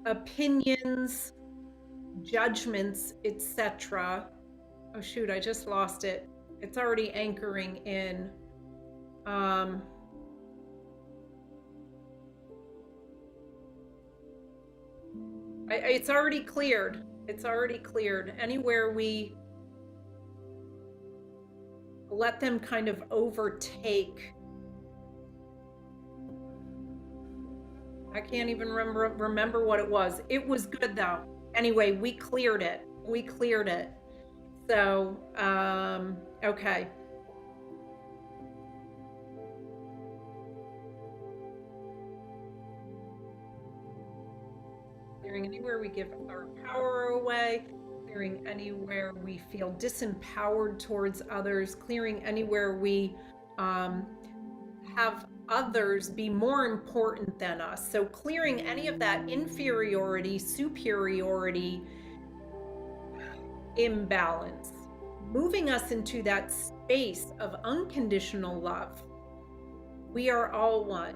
opinions, judgments, etc. Oh shoot, I just lost it. It's already anchoring in. It's already cleared. It's already cleared. Anywhere we let them kind of overtake. I can't even remember what it was. It was good though. Anyway, we cleared it. We cleared it. So, okay. Clearing anywhere we give our power away, clearing anywhere we feel disempowered towards others, clearing anywhere we have others be more important than us. So clearing any of that inferiority, superiority, imbalance, moving us into that space of unconditional love. We are all one.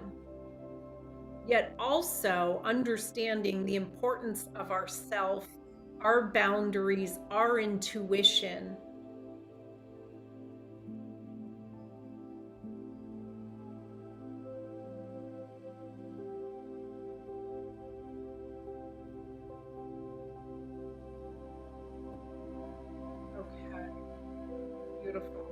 Yet also understanding the importance of ourself, our boundaries, our intuition. Okay, beautiful.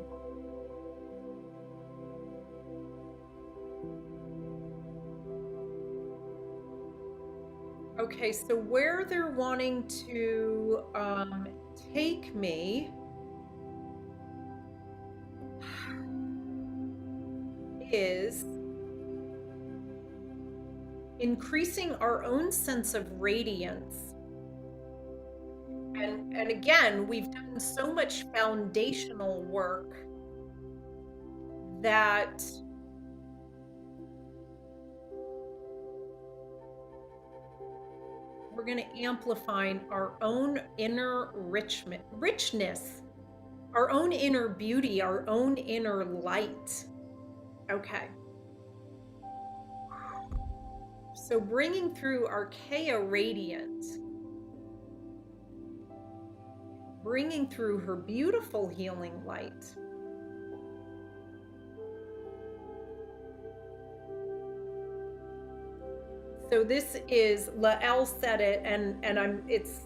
Okay, so where they're wanting to take me is increasing our own sense of radiance. And again, we've done so much foundational work that we're going to amplify our own inner richness, our own inner beauty, our own inner light. Okay. So bringing through Archaea Radiant, bringing through her beautiful healing light. So this is, Lael said it, and it's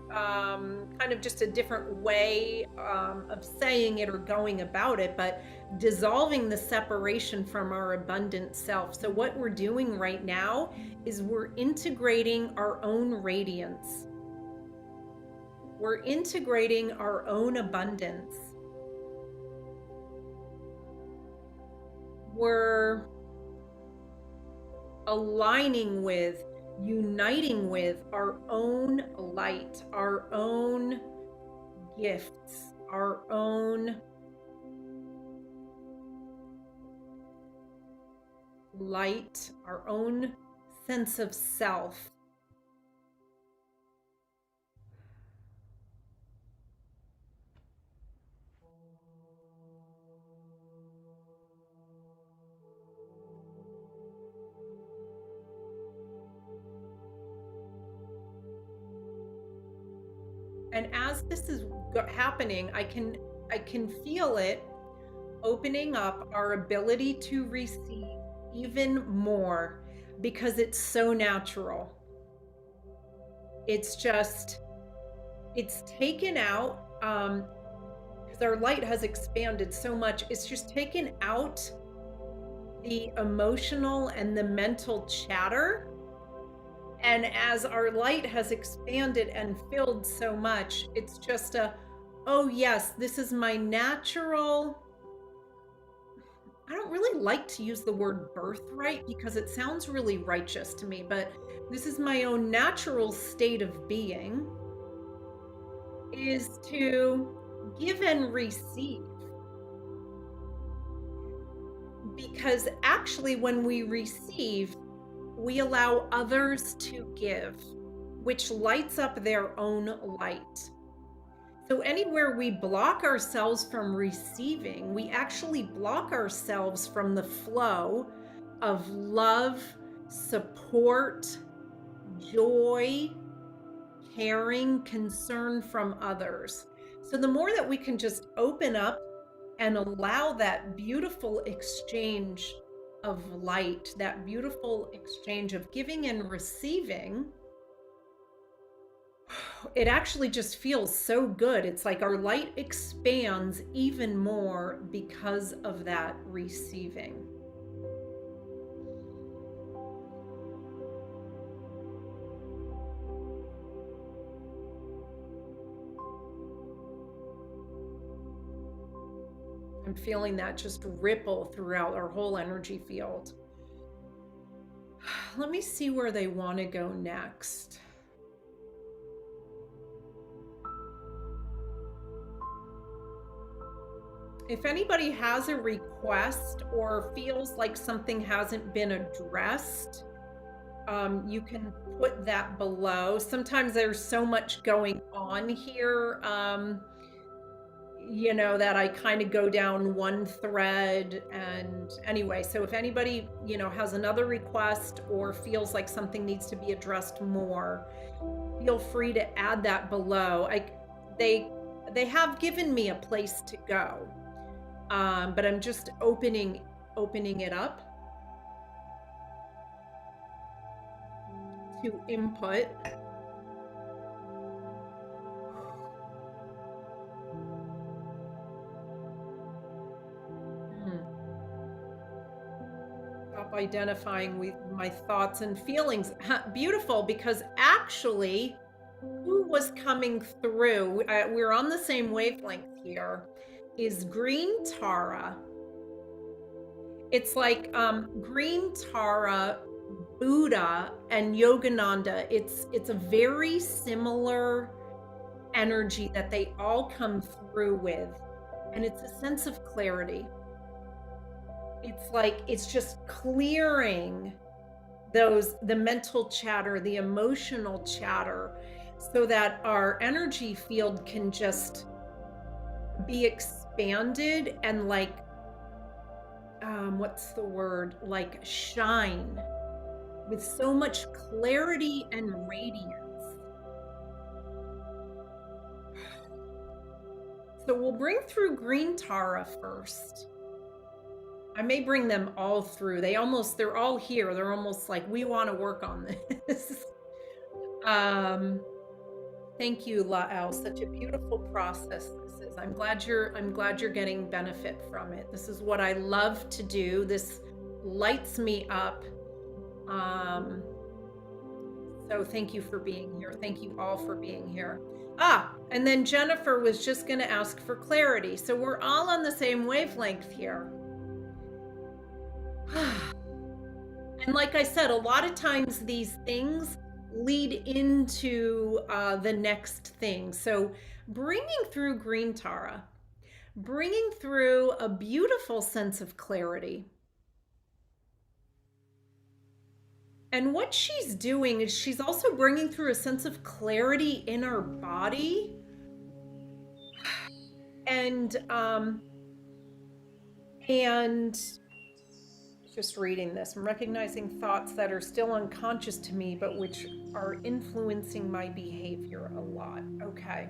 kind of just a different way of saying it or going about it, but dissolving the separation from our abundant self. So what we're doing right now is we're integrating our own radiance. We're integrating our own abundance. We're aligning with, uniting with our own light, our own gifts, our own light, our own sense of self. And as this is happening, I can feel it opening up our ability to receive even more because it's so natural. It's just, it's taken out, because our light has expanded so much, it's just taken out the emotional and the mental chatter. And as our light has expanded and filled so much, it's just oh yes, this is my natural, I don't really like to use the word birthright because it sounds really righteous to me, but this is my own natural state of being, is to give and receive. Because actually, when we receive, we allow others to give, which lights up their own light. So anywhere we block ourselves from receiving, we actually block ourselves from the flow of love, support, joy, caring, concern from others. So the more that we can just open up and allow that beautiful exchange of light, that beautiful exchange of giving and receiving, it actually just feels so good. It's like our light expands even more because of that receiving. I'm feeling that just ripple throughout our whole energy field. Let me see where they want to go next. If anybody has a request or feels like something hasn't been addressed, you can put that below. Sometimes there's so much going on here, you know, that I kind of go down one thread. And anyway, so if anybody, you know, has another request or feels like something needs to be addressed more, feel free to add that below. They have given me a place to go, but I'm just opening it up to input. Stop identifying with my thoughts and feelings. Beautiful, because actually, who was coming through, we're on the same wavelength here, is Green Tara. It's like Green Tara, Buddha, and Yogananda. It's a very similar energy that they all come through with, and it's a sense of clarity. It's like it's just clearing the mental chatter, the emotional chatter, so that our energy field can just be expanded and like, what's the word, like shine with so much clarity and radiance. So we'll bring through Green Tara first. I may bring them all through. They're all here. They're almost like, we want to work on this. Thank you, Lael. Such a beautiful process this is. I'm glad you're getting benefit from it. This is what I love to do. This lights me up. So thank you for being here. Thank you all for being here. And then Jennifer was just going to ask for clarity. So we're all on the same wavelength here. And like I said, a lot of times these things lead into the next thing. So bringing through Green Tara, bringing through a beautiful sense of clarity. And what she's doing is she's also bringing through a sense of clarity in our body. And Just reading this. I'm recognizing thoughts that are still unconscious to me, but which are influencing my behavior a lot. Okay.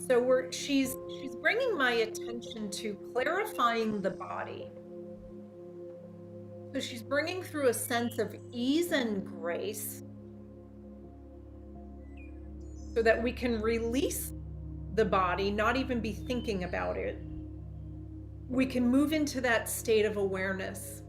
So she's bringing my attention to clarifying the body. So she's bringing through a sense of ease and grace so that we can release the body, not even be thinking about it. We can move into that state of awareness.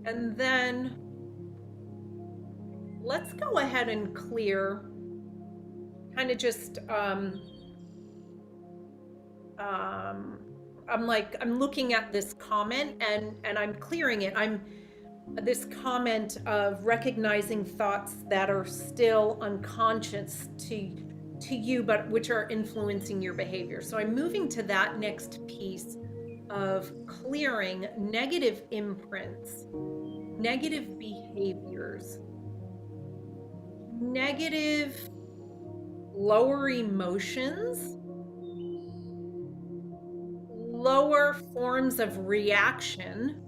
And then let's go ahead and clear, kind of just, I'm looking at this comment and I'm clearing it. This comment of recognizing thoughts that are still unconscious to you, but which are influencing your behavior. So I'm moving to that next piece of clearing negative imprints, negative behaviors, negative lower emotions, lower forms of reaction.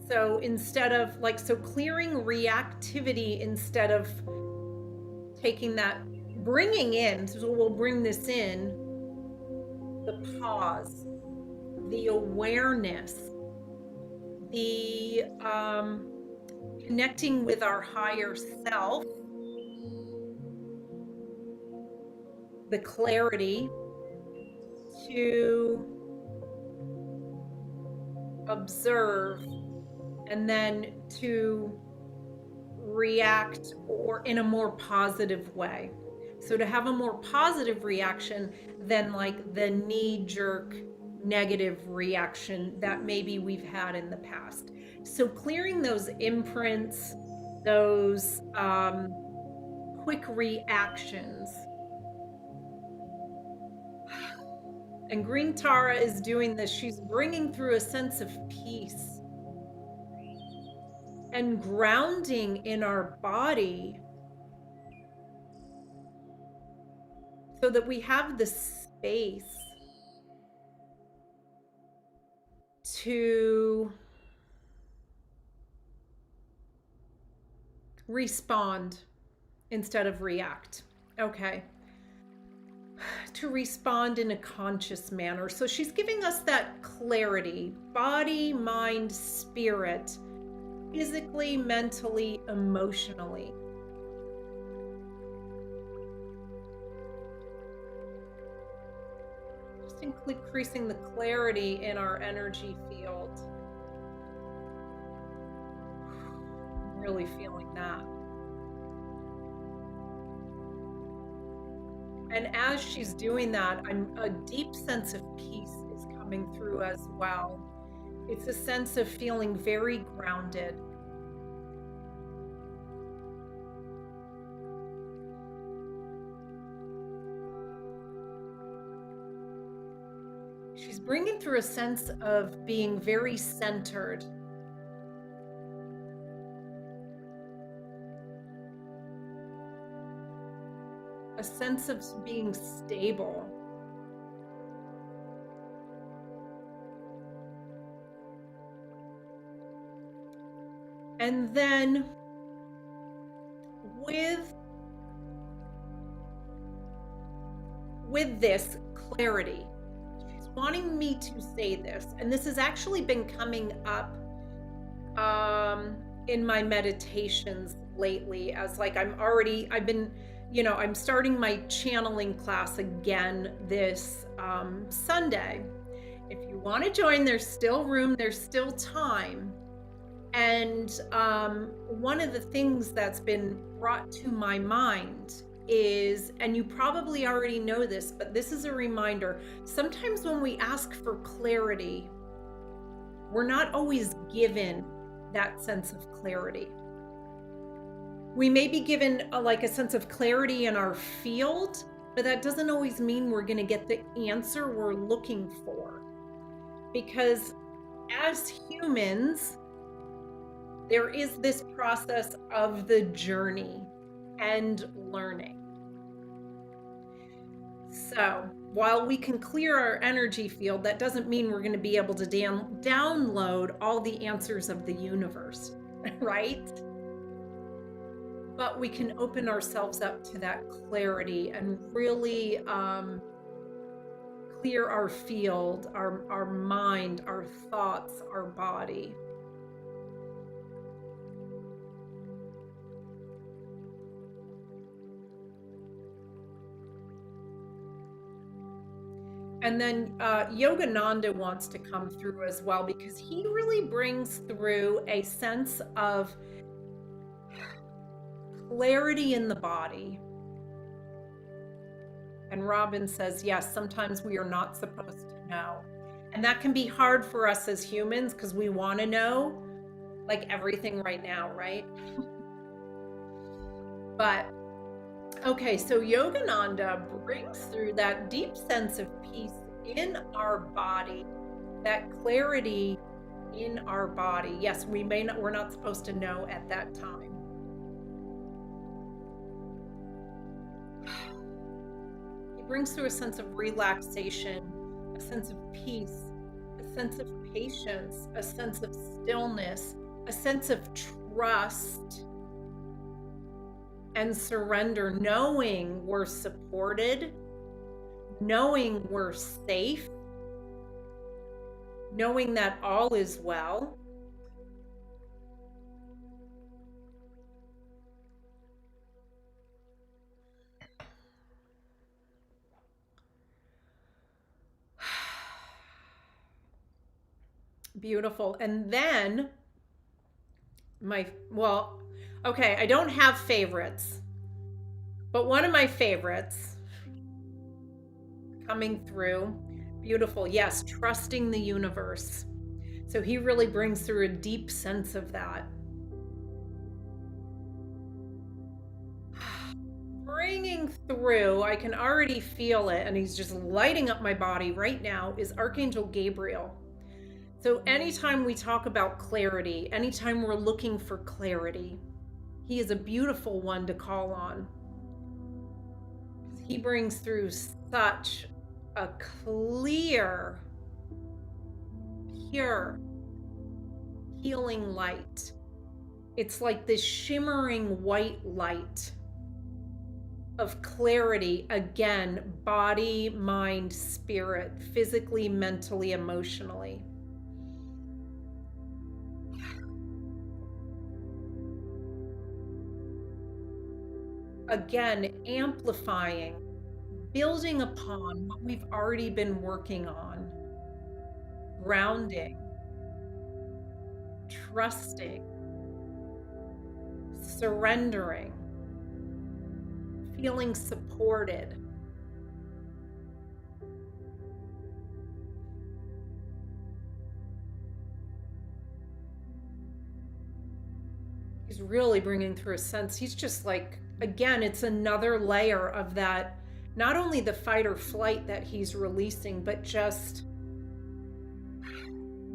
So instead of so clearing reactivity instead of taking that, bringing in, so we'll bring this in, the pause, the awareness, the connecting with our higher self, the clarity to observe and then to react or in a more positive way. So to have a more positive reaction than like the knee-jerk negative reaction that maybe we've had in the past. So clearing those imprints, those quick reactions. And Green Tara is doing this. She's bringing through a sense of peace and grounding in our body so that we have the space to respond instead of react. Okay. To respond in a conscious manner. So she's giving us that clarity, body, mind, spirit, physically, mentally, emotionally. Just increasing the clarity in our energy field. I'm really feeling that. And as she's doing that, a deep sense of peace is coming through as well. It's a sense of feeling very grounded. She's bringing through a sense of being very centered. A sense of being stable. And then with this clarity, she's wanting me to say this, and this has actually been coming up in my meditations lately as like I'm starting my channeling class again this Sunday. If you want to join, there's still room, there's still time. And one of the things that's been brought to my mind is, and you probably already know this, but this is a reminder, sometimes when we ask for clarity, we're not always given that sense of clarity. We may be given a sense of clarity in our field, but that doesn't always mean we're going to get the answer we're looking for. Because as humans, There is this process of the journey and learning. So while we can clear our energy field, that doesn't mean we're going to be able to download all the answers of the universe, right? But we can open ourselves up to that clarity and really clear our field, our mind, our thoughts, our body. And then Yogananda wants to come through as well, because he really brings through a sense of clarity in the body. And Robin says, yes, sometimes we are not supposed to know. And that can be hard for us as humans because we want to know like everything right now, right? But okay, so Yogananda brings through that deep sense of peace in our body, that clarity in our body. Yes, we're not supposed to know at that time. He brings through a sense of relaxation, a sense of peace, a sense of patience, a sense of stillness, a sense of trust and surrender, knowing we're supported, knowing we're safe, knowing that all is well. Beautiful. And then okay, I don't have favorites, but one of my favorites coming through, beautiful. Yes, trusting the universe. So he really brings through a deep sense of that. Bringing through, I can already feel it, and he's just lighting up my body right now, is Archangel Gabriel. So anytime we talk about clarity, anytime we're looking for clarity, he is a beautiful one to call on. He brings through such a clear, pure, healing light. It's like this shimmering white light of clarity, again, body, mind, spirit, physically, mentally, emotionally. Again, amplifying, building upon what we've already been working on, grounding, trusting, surrendering, feeling supported. He's really bringing through a sense, he's just like, again, it's another layer of that, not only the fight or flight that he's releasing, but just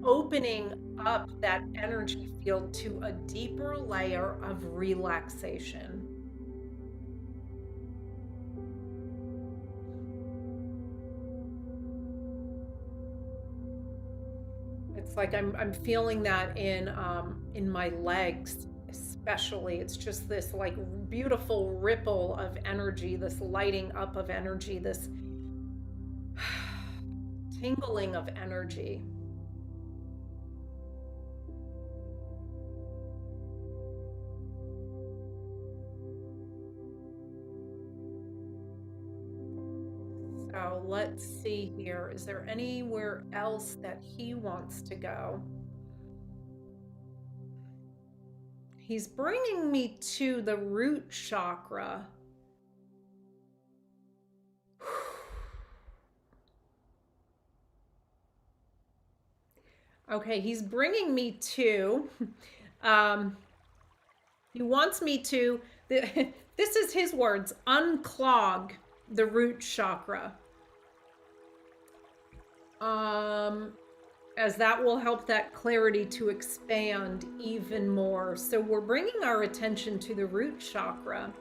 opening up that energy field to a deeper layer of relaxation. It's like I'm feeling that in my legs. Especially, it's just this like beautiful ripple of energy, this lighting up of energy, this tingling of energy. So let's see here. Is there anywhere else that he wants to go? He's bringing me to the root chakra. Okay, he's bringing me to, he wants me to, this is his words, unclog the root chakra. as that will help that clarity to expand even more. So we're bringing our attention to the root chakra.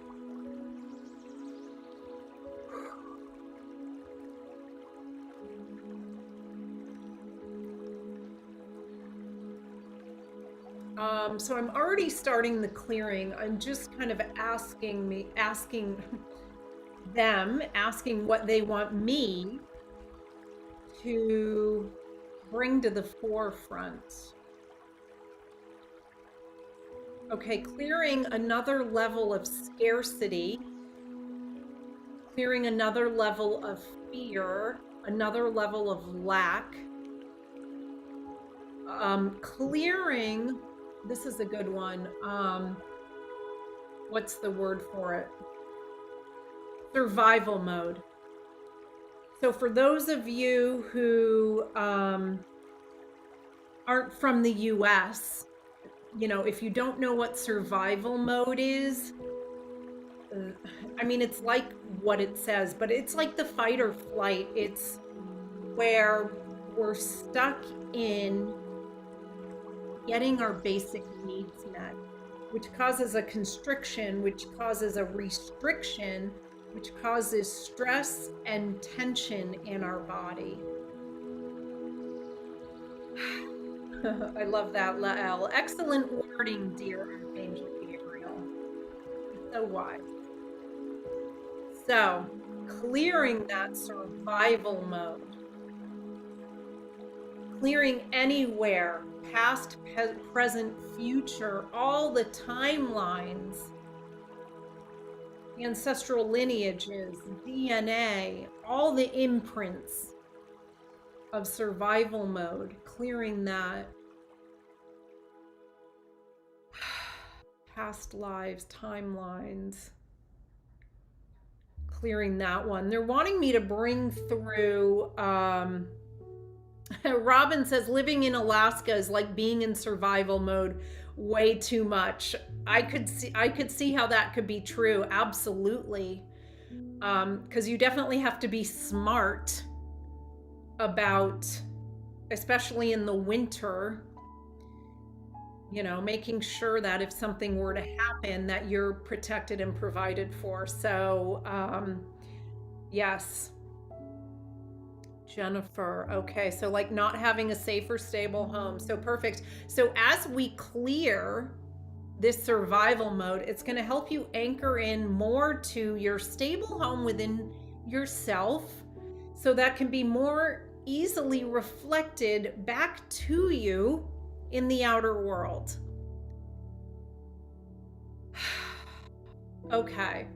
So I'm already starting the clearing. I'm just kind of asking what they want me to bring to the forefront. Okay, clearing another level of scarcity, clearing another level of fear, another level of lack, clearing, this is a good one. What's the word for it? Survival mode. So for those of you who aren't from the US, you know, if you don't know what survival mode is, I mean, it's like what it says, but it's like the fight or flight. It's where we're stuck in getting our basic needs met, which causes a constriction, which causes a restriction, which causes stress and tension in our body. I love that, Lael. Excellent wording, dear Archangel Gabriel. So wise. So, clearing that survival mode. Clearing anywhere, past, present, future, all the timelines, ancestral lineages, DNA, all the imprints of survival mode, clearing that. Past lives, timelines, clearing that one. They're wanting me to bring through, Robin says, living in Alaska is like being in survival mode way too much. I could see how that could be true. Absolutely. Because you definitely have to be smart about, especially in the winter, you know, making sure that if something were to happen, that you're protected and provided for. So, yes. Jennifer, okay, so like not having a safe or stable home. So perfect. So as we clear this survival mode, it's going to help you anchor in more to your stable home within yourself, so that can be more easily reflected back to you in the outer world. Okay.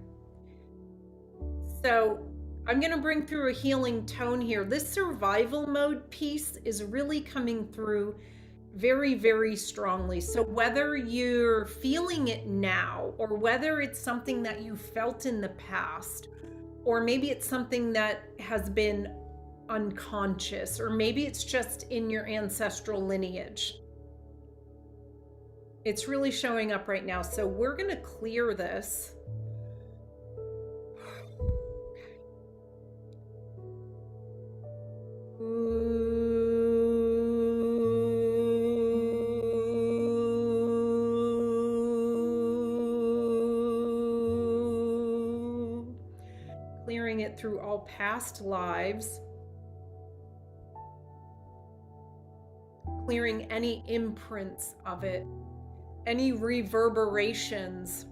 So I'm going to bring through a healing tone here. This survival mode piece is really coming through very, very strongly. So whether you're feeling it now, or whether it's something that you felt in the past, or maybe it's something that has been unconscious, or maybe it's just in your ancestral lineage, it's really showing up right now. So we're going to clear this. Clearing it through all past lives. Clearing any imprints of it, any reverberations.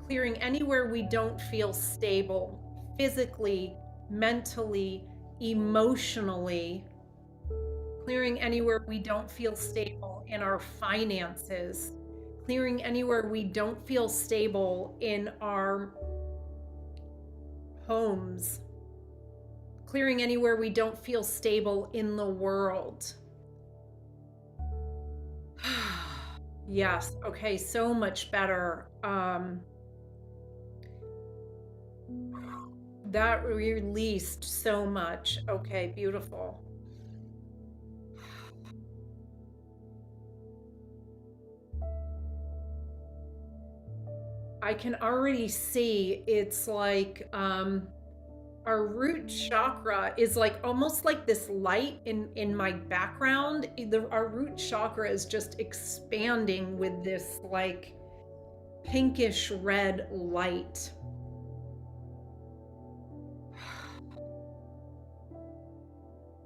Clearing anywhere we don't feel stable, physically, mentally, emotionally. Clearing anywhere we don't feel stable in our finances. Clearing anywhere we don't feel stable in our homes. Clearing anywhere we don't feel stable in the world. Yes, okay, so much better. That released so much. Okay, beautiful. I can already see it's like Our root chakra is like almost like this light in my background. Our root chakra is just expanding with this like pinkish red light.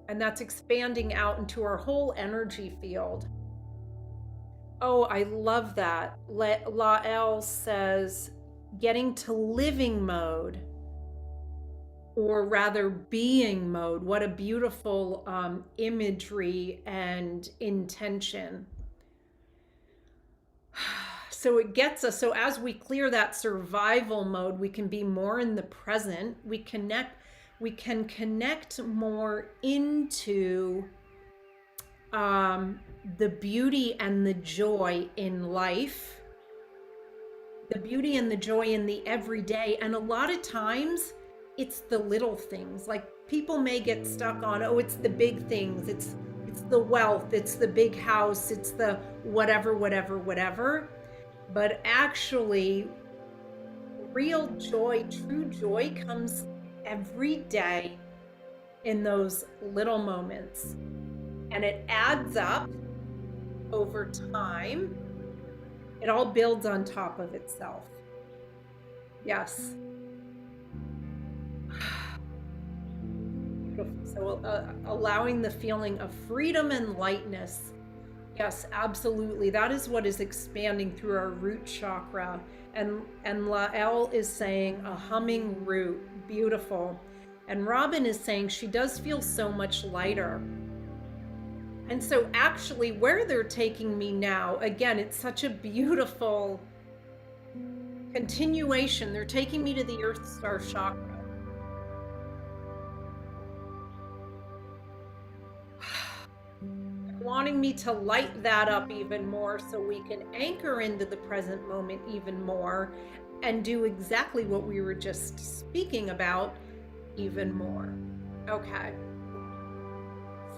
And that's expanding out into our whole energy field. Oh, I love that. Lael says, getting to living mode, or rather being mode. What a beautiful imagery and intention. So it gets us, so as we clear that survival mode, we can be more in the present. We can connect more into the beauty and the joy in life, the beauty and the joy in the everyday. And a lot of times it's the little things. Like people may get stuck on, oh, it's the big things. It's the wealth. It's the big house. It's the whatever. But actually, real joy, true joy comes every day in those little moments. And it adds up over time. It all builds on top of itself. Yes. So allowing the feeling of freedom and lightness. Yes, absolutely. That is what is expanding through our root chakra. And Lael is saying a humming root. Beautiful. And Robin is saying she does feel so much lighter. And so actually where they're taking me now, again, it's such a beautiful continuation. They're taking me to the Earth Star chakra. Wanting me to light that up even more so we can anchor into the present moment even more and do exactly what we were just speaking about even more. Okay.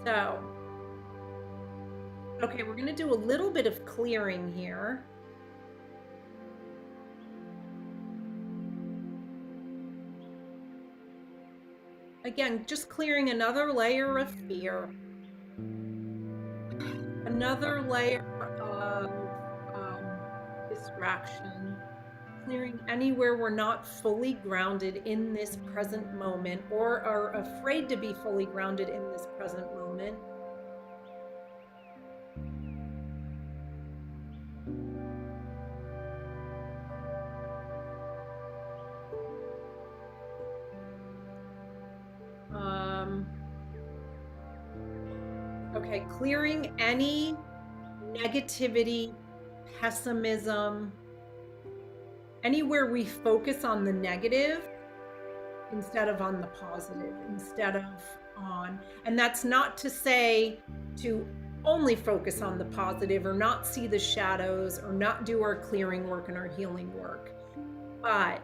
So, okay, we're going to do a little bit of clearing here. Again, just clearing another layer of fear. Another layer of distraction, clearing anywhere we're not fully grounded in this present moment or are afraid to be fully grounded in this present moment. Okay, clearing any negativity, pessimism, anywhere we focus on the negative instead of on the positive, and that's not to say to only focus on the positive or not see the shadows or not do our clearing work and our healing work, but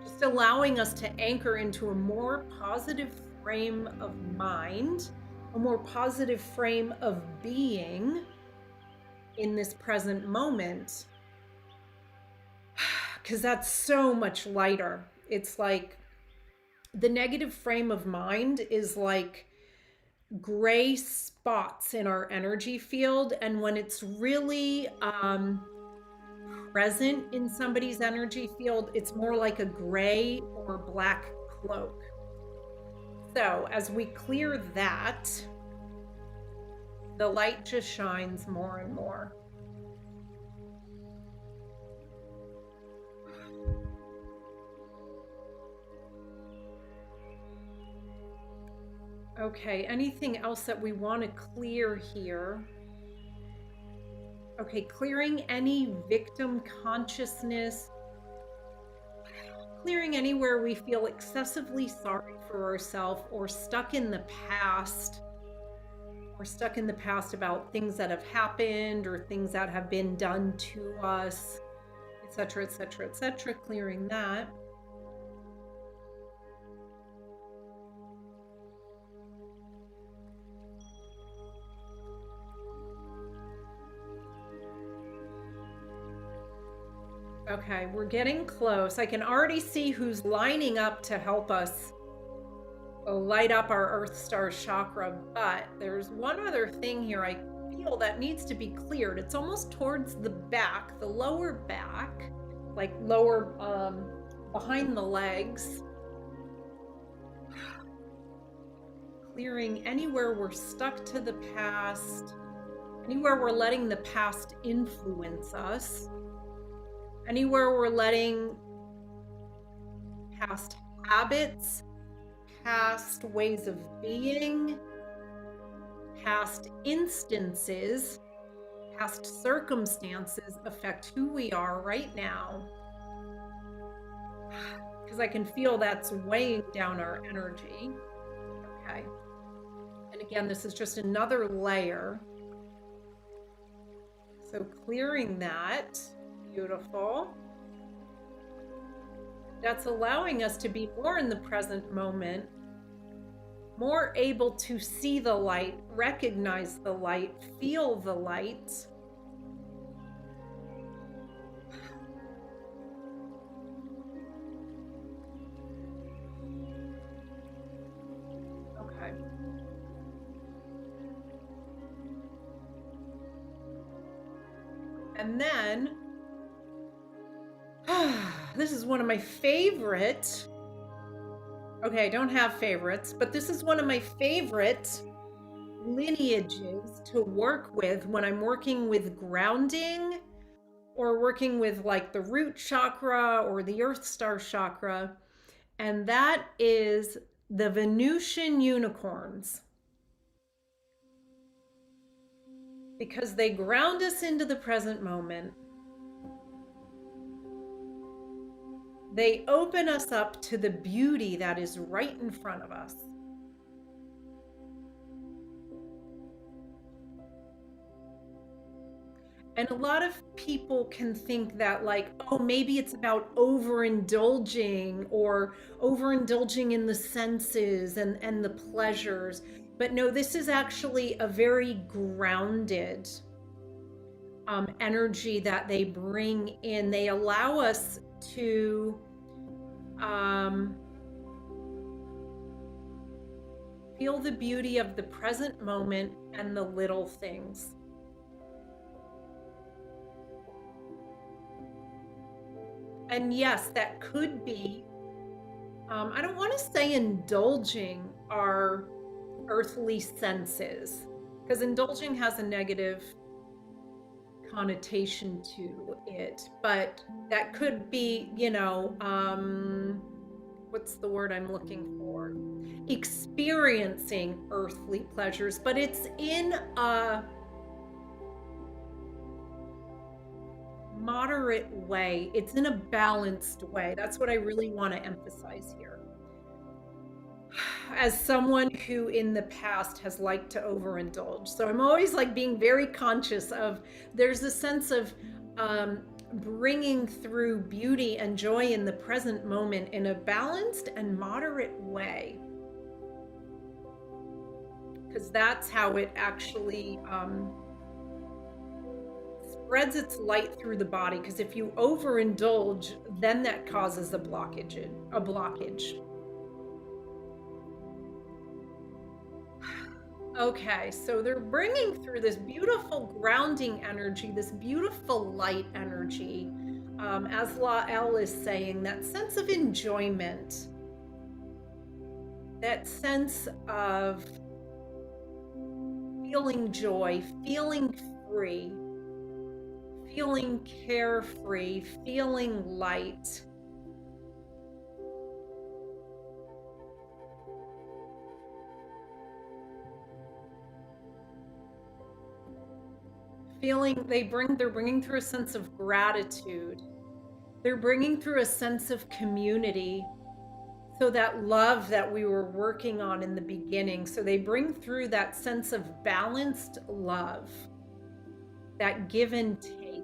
just allowing us to anchor into a more positive frame of mind, a more positive frame of being in this present moment, because that's so much lighter. It's like the negative frame of mind is like gray spots in our energy field, and when it's really present in somebody's energy field, it's more like a gray or black cloak. So as we clear that, the light just shines more and more. Okay, anything else that we want to clear here? Okay, clearing any victim consciousness, clearing anywhere we feel excessively sorry for ourselves or stuck in the past. We're stuck in the past about things that have happened or things that have been done to us, etc., etc., etc., clearing that. Okay, we're getting close. I can already see who's lining up to help us light up our Earth Star chakra. But there's one other thing here I feel that needs to be cleared. It's almost towards the back, the lower back, like lower behind the legs. Clearing anywhere we're stuck to the past, anywhere we're letting the past influence us, anywhere we're letting past habits, past ways of being, past instances, past circumstances affect who we are right now. Because I can feel that's weighing down our energy. Okay. And again, this is just another layer. So clearing that, beautiful. That's allowing us to be more in the present moment, more able to see the light, recognize the light, feel the light. Okay. And then, this is one of my favorite. Okay, I don't have favorites, but this is one of my favorite lineages to work with when I'm working with grounding or working with like the root chakra or the Earth Star chakra. And that is the Venusian unicorns. Because they ground us into the present moment. They open us up to the beauty that is right in front of us. And a lot of people can think that like, oh, maybe it's about overindulging or overindulging in the senses and the pleasures. But no, this is actually a very grounded energy that they bring in. They allow us to feel the beauty of the present moment and the little things. And yes, that could be, I don't want to say indulging our earthly senses, because indulging has a negative connotation to it, but that could be, you know, what's the word I'm looking for? Experiencing earthly pleasures, but it's in a moderate way. It's in a balanced way. That's what I really want to emphasize here. As someone who in the past has liked to overindulge. So I'm always like being very conscious of, there's a sense of bringing through beauty and joy in the present moment in a balanced and moderate way. Because that's how it actually spreads its light through the body. Because if you overindulge, then that causes a blockage. Okay, so they're bringing through this beautiful grounding energy, this beautiful light energy. As Lael is saying, that sense of enjoyment, that sense of feeling joy, feeling free, feeling carefree, feeling light. They're bringing through a sense of gratitude. They're bringing through a sense of community. So that love that we were working on in the beginning. So they bring through that sense of balanced love, that give and take.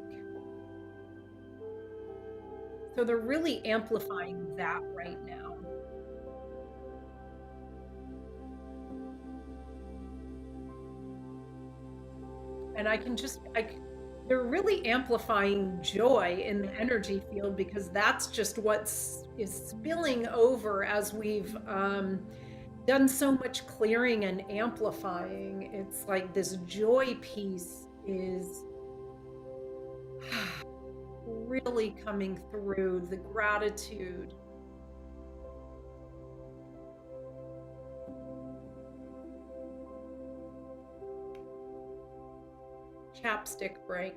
So they're really amplifying that right now. And they're really amplifying joy in the energy field, because that's just what is spilling over as we've done so much clearing and amplifying. It's like this joy piece is really coming through, the gratitude. Chapstick break.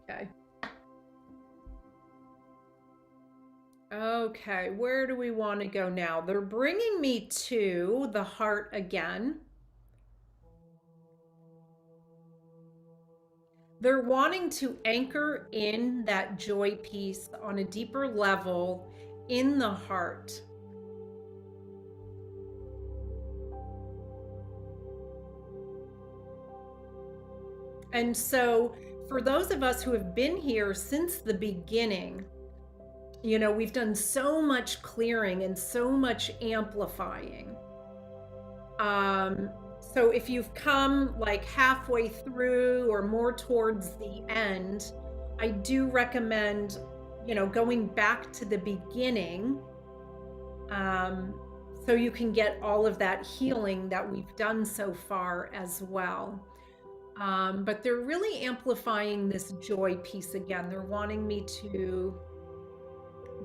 Okay. Okay, where do we want to go now? They're bringing me to the heart again. They're wanting to anchor in that joy piece on a deeper level in the heart. And so for those of us who have been here since the beginning, you know, we've done so much clearing and so much amplifying. So if you've come like halfway through or more towards the end, I do recommend, you know, going back to the beginning, so you can get all of that healing that we've done so far as well. But they're really amplifying this joy piece again. They're wanting me to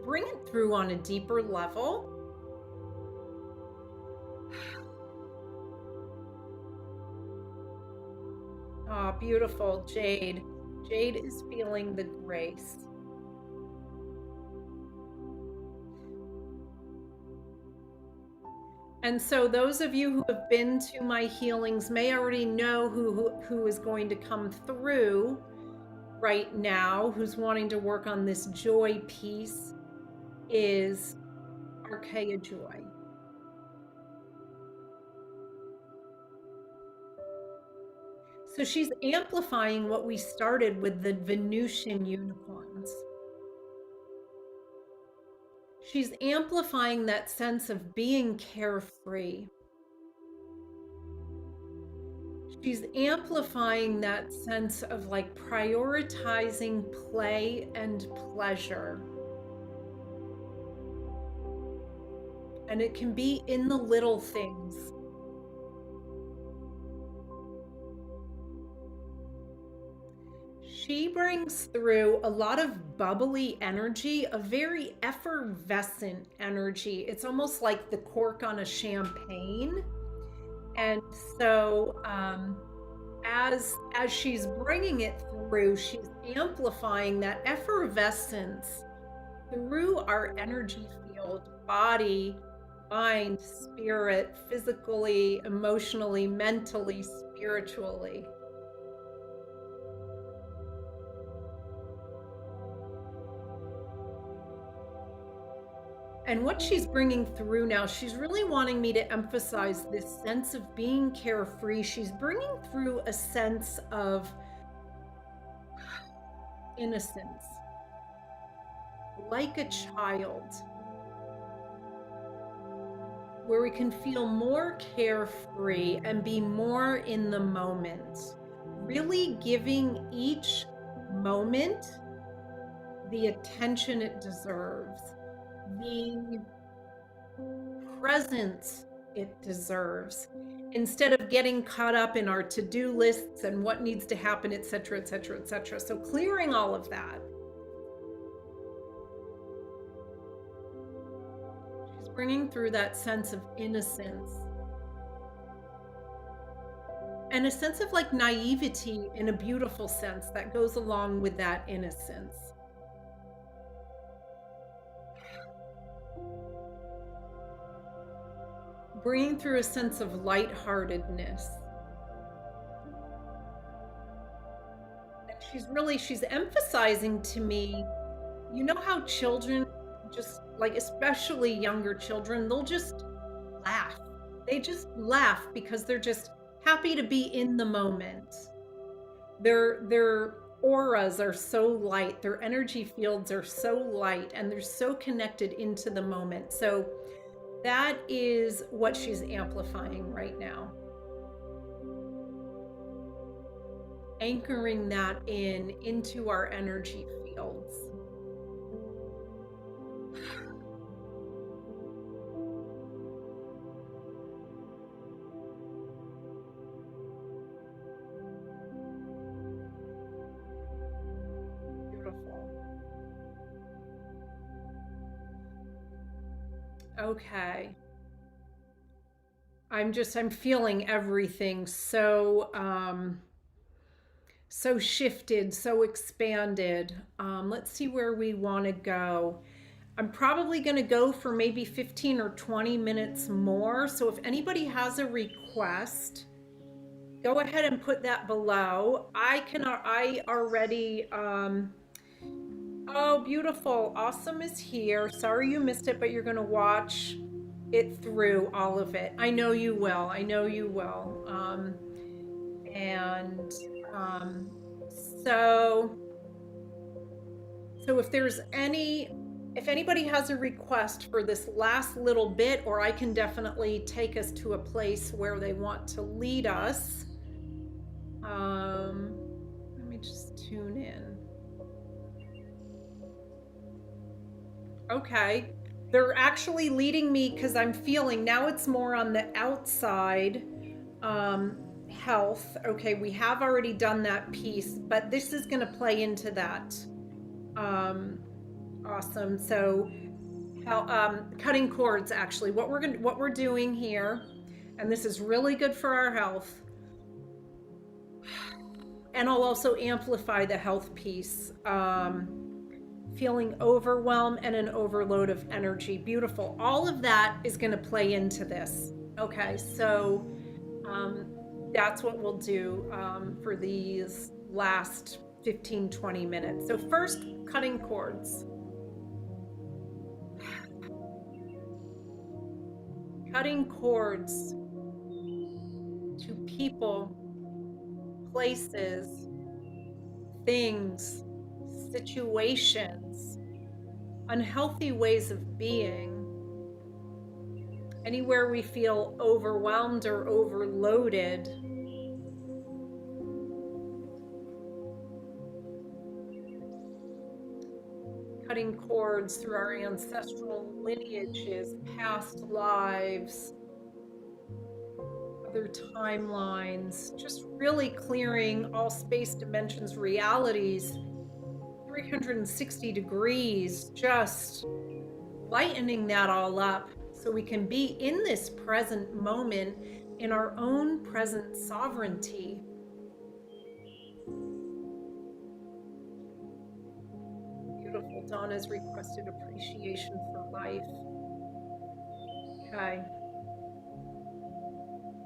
bring it through on a deeper level. Oh, beautiful, Jade. Jade is feeling the grace. And so those of you who have been to my healings may already know who is going to come through right now, who's wanting to work on this joy piece, is Archangel Joy. So she's amplifying what we started with the Venusian unicorns. She's amplifying that sense of being carefree. She's amplifying that sense of like prioritizing play and pleasure. And it can be in the little things. She brings through a lot of bubbly energy, a very effervescent energy. It's almost like the cork on a champagne. And so as she's bringing it through, she's amplifying that effervescence through our energy field, body, mind, spirit, physically, emotionally, mentally, spiritually. And what she's bringing through now, she's really wanting me to emphasize this sense of being carefree. She's bringing through a sense of innocence, like a child, where we can feel more carefree and be more in the moment, really giving each moment the attention it deserves, the presence it deserves, instead of getting caught up in our to-do lists and what needs to happen, etc., etc., etc. So clearing all of that. She's bringing through that sense of innocence and a sense of like naivety in a beautiful sense that goes along with that innocence. Bringing through a sense of lightheartedness. And she's emphasizing to me, you know how children just like, especially younger children, they'll just laugh. They just laugh because they're just happy to be in the moment. Their auras are so light, their energy fields are so light, and they're so connected into the moment. So that is what she's amplifying right now. Anchoring that into our energy fields. Beautiful. Okay. I'm feeling everything so so shifted, so expanded. Let's see where we want to go. I'm probably going to go for maybe 15 or 20 minutes more. So if anybody has a request, go ahead and put that below. I already, oh, beautiful. Awesome is here. Sorry you missed it, but you're going to watch it through, all of it. I know you will. I know you will. And so if anybody has a request for this last little bit, or I can definitely take us to a place where they want to lead us. Let me just tune in. Okay. They're actually leading me because I'm feeling now it's more on the outside health. Okay, we have already done that piece, but this is going to play into that. Awesome. So cutting cords, actually, what we're doing here, and this is really good for our health. And I'll also amplify the health piece. Feeling overwhelm and an overload of energy. Beautiful. All of that is going to play into this. Okay, so that's what we'll do for these last 15-20 minutes. So first, cutting cords. Cutting cords to people, places, things, situations, unhealthy ways of being, anywhere we feel overwhelmed or overloaded. Cutting cords through our ancestral lineages, past lives, other timelines, just really clearing all space, dimensions, realities, 360 degrees, just lightening that all up so we can be in this present moment in our own present sovereignty. Beautiful. Donna's requested appreciation for life. Okay.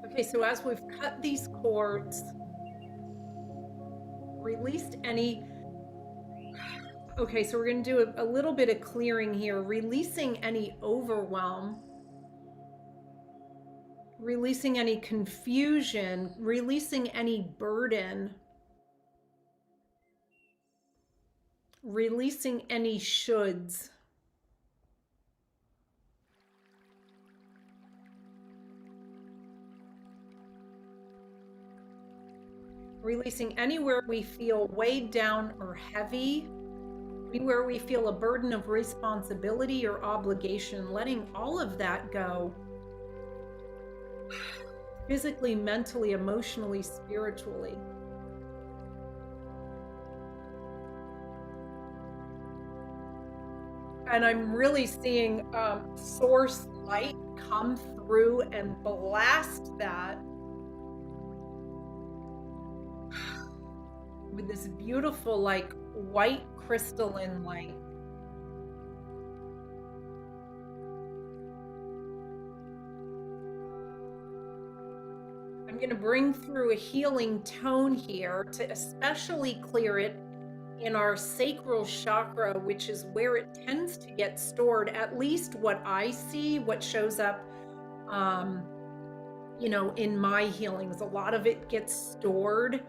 Okay, so as we've cut these cords, released any... Okay, so we're going to do a little bit of clearing here, releasing any overwhelm, releasing any confusion, releasing any burden, releasing any shoulds. Releasing anywhere we feel weighed down or heavy, anywhere we feel a burden of responsibility or obligation, letting all of that go. Physically, mentally, emotionally, spiritually. And I'm really seeing source light come through and blast that with this beautiful, like, white crystalline light. I'm going to bring through a healing tone here to especially clear it in our sacral chakra, which is where it tends to get stored, at least what I see, what shows up, you know, in my healings. A lot of it gets stored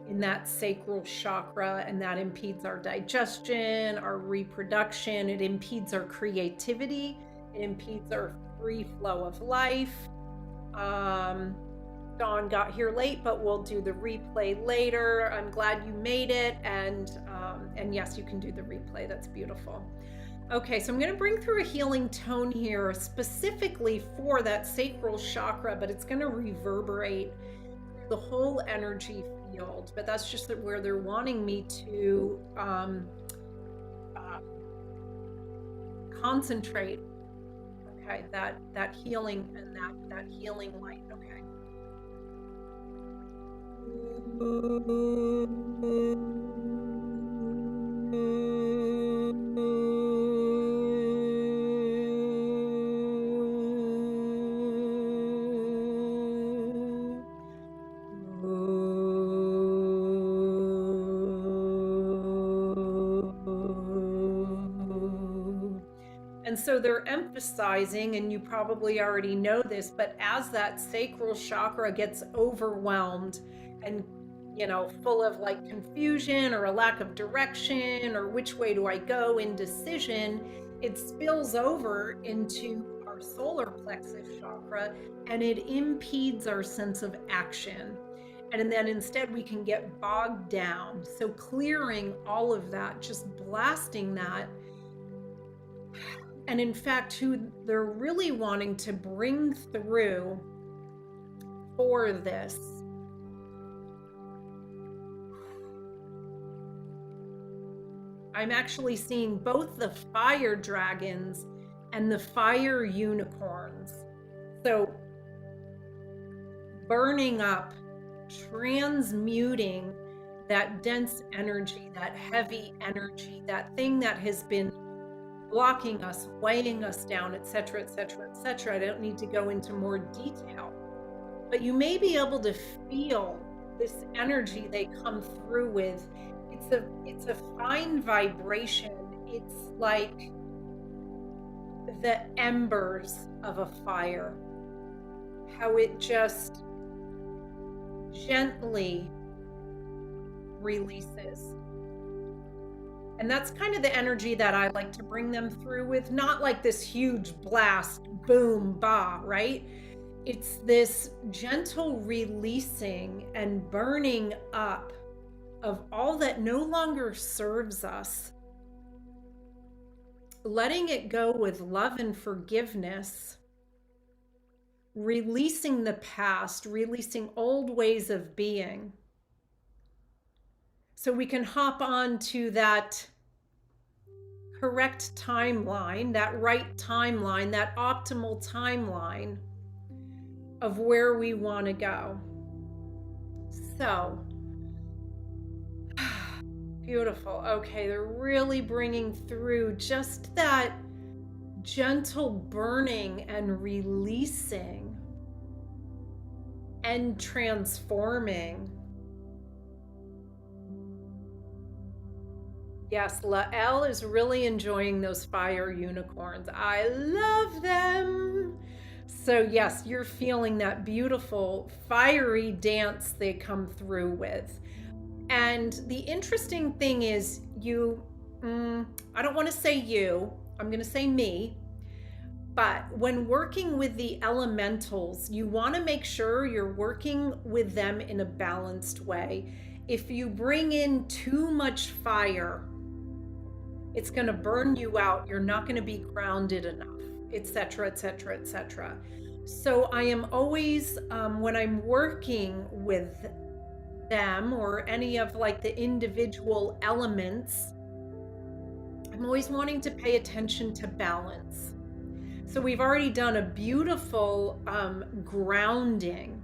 in that sacral chakra, and that impedes our digestion, our reproduction. It impedes our creativity. It impedes our free flow of life. Dawn got here late, but we'll do the replay later. I'm glad you made it, and yes, you can do the replay. That's beautiful. Okay, so I'm going to bring through a healing tone here specifically for that sacral chakra, but it's going to reverberate the whole energy field. But that's just where they're wanting me to concentrate, okay, that healing and that healing light, okay. And so they're emphasizing, and you probably already know this, but as that sacral chakra gets overwhelmed and, you know, full of like confusion or a lack of direction or which way do I go, indecision, it spills over into our solar plexus chakra and it impedes our sense of action. And then instead we can get bogged down. So clearing all of that, just blasting that. And in fact, who they're really wanting to bring through for this I'm actually seeing both the fire dragons and the fire unicorns. So burning up, transmuting that dense energy, that heavy energy, that thing that has been blocking us, weighing us down, etc., etc., etc. I don't need to go into more detail, but you may be able to feel this energy they come through with. It's a fine vibration. It's like the embers of a fire, how it just gently releases. And that's kind of the energy that I like to bring them through with, not like this huge blast, boom, bah, right? It's this gentle releasing and burning up of all that no longer serves us, letting it go with love and forgiveness, releasing the past, releasing old ways of being, so we can hop on to that correct timeline, that right timeline, that optimal timeline of where we want to go. So beautiful. Okay, they're really bringing through just that gentle burning and releasing and transforming. Yes, Lael is really enjoying those fire unicorns. I love them. So yes, you're feeling that beautiful fiery dance they come through with. And the interesting thing is I don't want to say you, I'm going to say me. But when working with the elementals, you want to make sure you're working with them in a balanced way. If you bring in too much fire, it's going to burn you out. You're not going to be grounded enough, etc., etc., etc. So I am always, when I'm working with them or any of like the individual elements, I'm always wanting to pay attention to balance. So we've already done a beautiful grounding.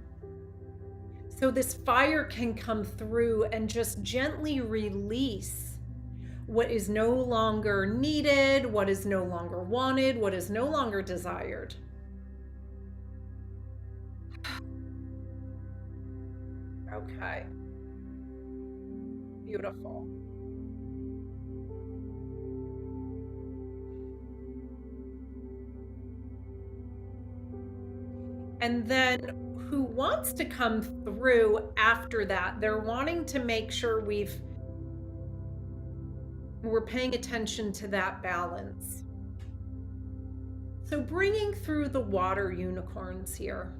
So this fire can come through and just gently release what is no longer needed, what is no longer wanted, what is no longer desired. Okay. Beautiful. And then who wants to come through after that? They're wanting to make sure we're paying attention to that balance. So bringing through the water unicorns here.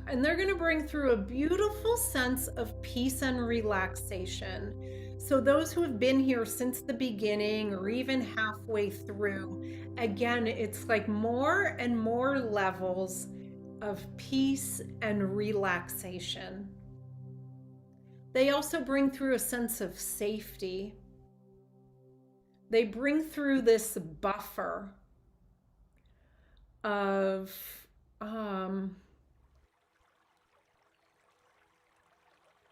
And they're going to bring through a beautiful sense of peace and relaxation. So those who have been here since the beginning or even halfway through, again, it's like more and more levels of peace and relaxation. They also bring through a sense of safety. They bring through this buffer of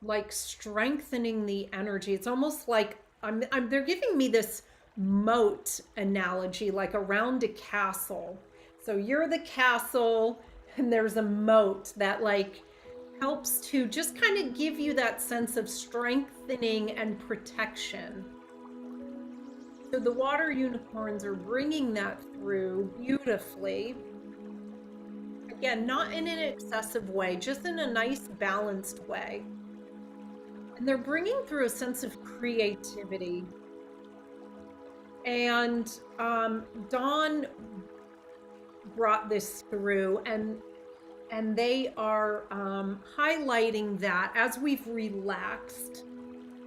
like strengthening the energy. It's almost like they're giving me this moat analogy, like around a castle. So you're the castle and there's a moat that like helps to just kind of give you that sense of strengthening and protection. So the water unicorns are bringing that through beautifully. Again, not in an excessive way, just in a nice balanced way. And they're bringing through a sense of creativity. And Dawn brought this through, and they are highlighting that as we've relaxed,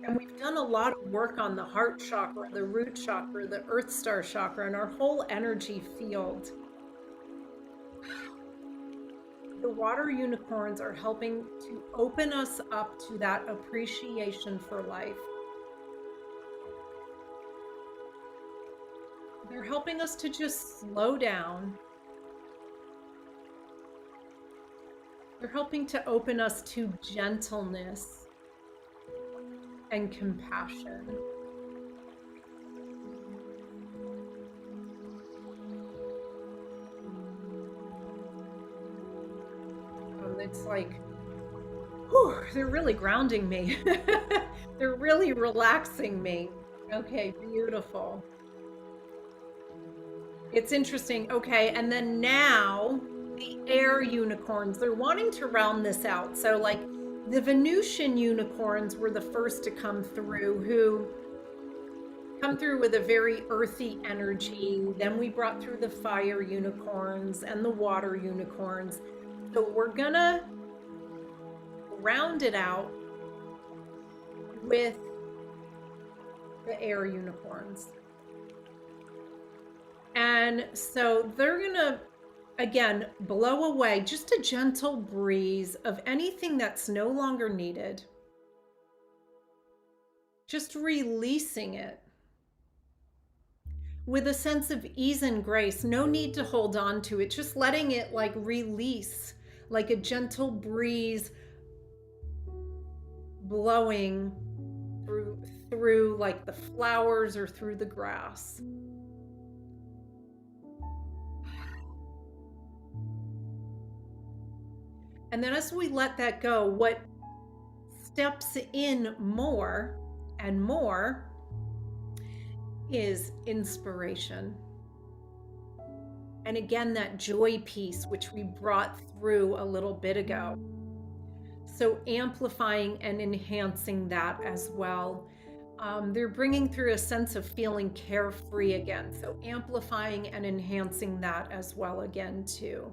and we've done a lot of work on the heart chakra, the root chakra, the earth star chakra, and our whole energy field. The water unicorns are helping to open us up to that appreciation for life. They're helping us to just slow down. They're helping to open us to gentleness and compassion. It's like, whew, they're really grounding me. They're really relaxing me. Okay, beautiful. It's interesting. Okay, and then now the air unicorns, they're wanting to round this out. So like the Venusian unicorns were the first to come through, who come through with a very earthy energy. Then we brought through the fire unicorns and the water unicorns. So we're gonna round it out with the air unicorns. And so they're gonna, again, blow away just a gentle breeze of anything that's no longer needed. Just releasing it with a sense of ease and grace. No need to hold on to it, just letting it like release, like a gentle breeze blowing through like the flowers or through the grass. And then as we let that go, what steps in more and more is inspiration. And again, that joy piece, which we brought through a little bit ago. So amplifying and enhancing that as well. They're bringing through a sense of feeling carefree again. So amplifying and enhancing that as well again too.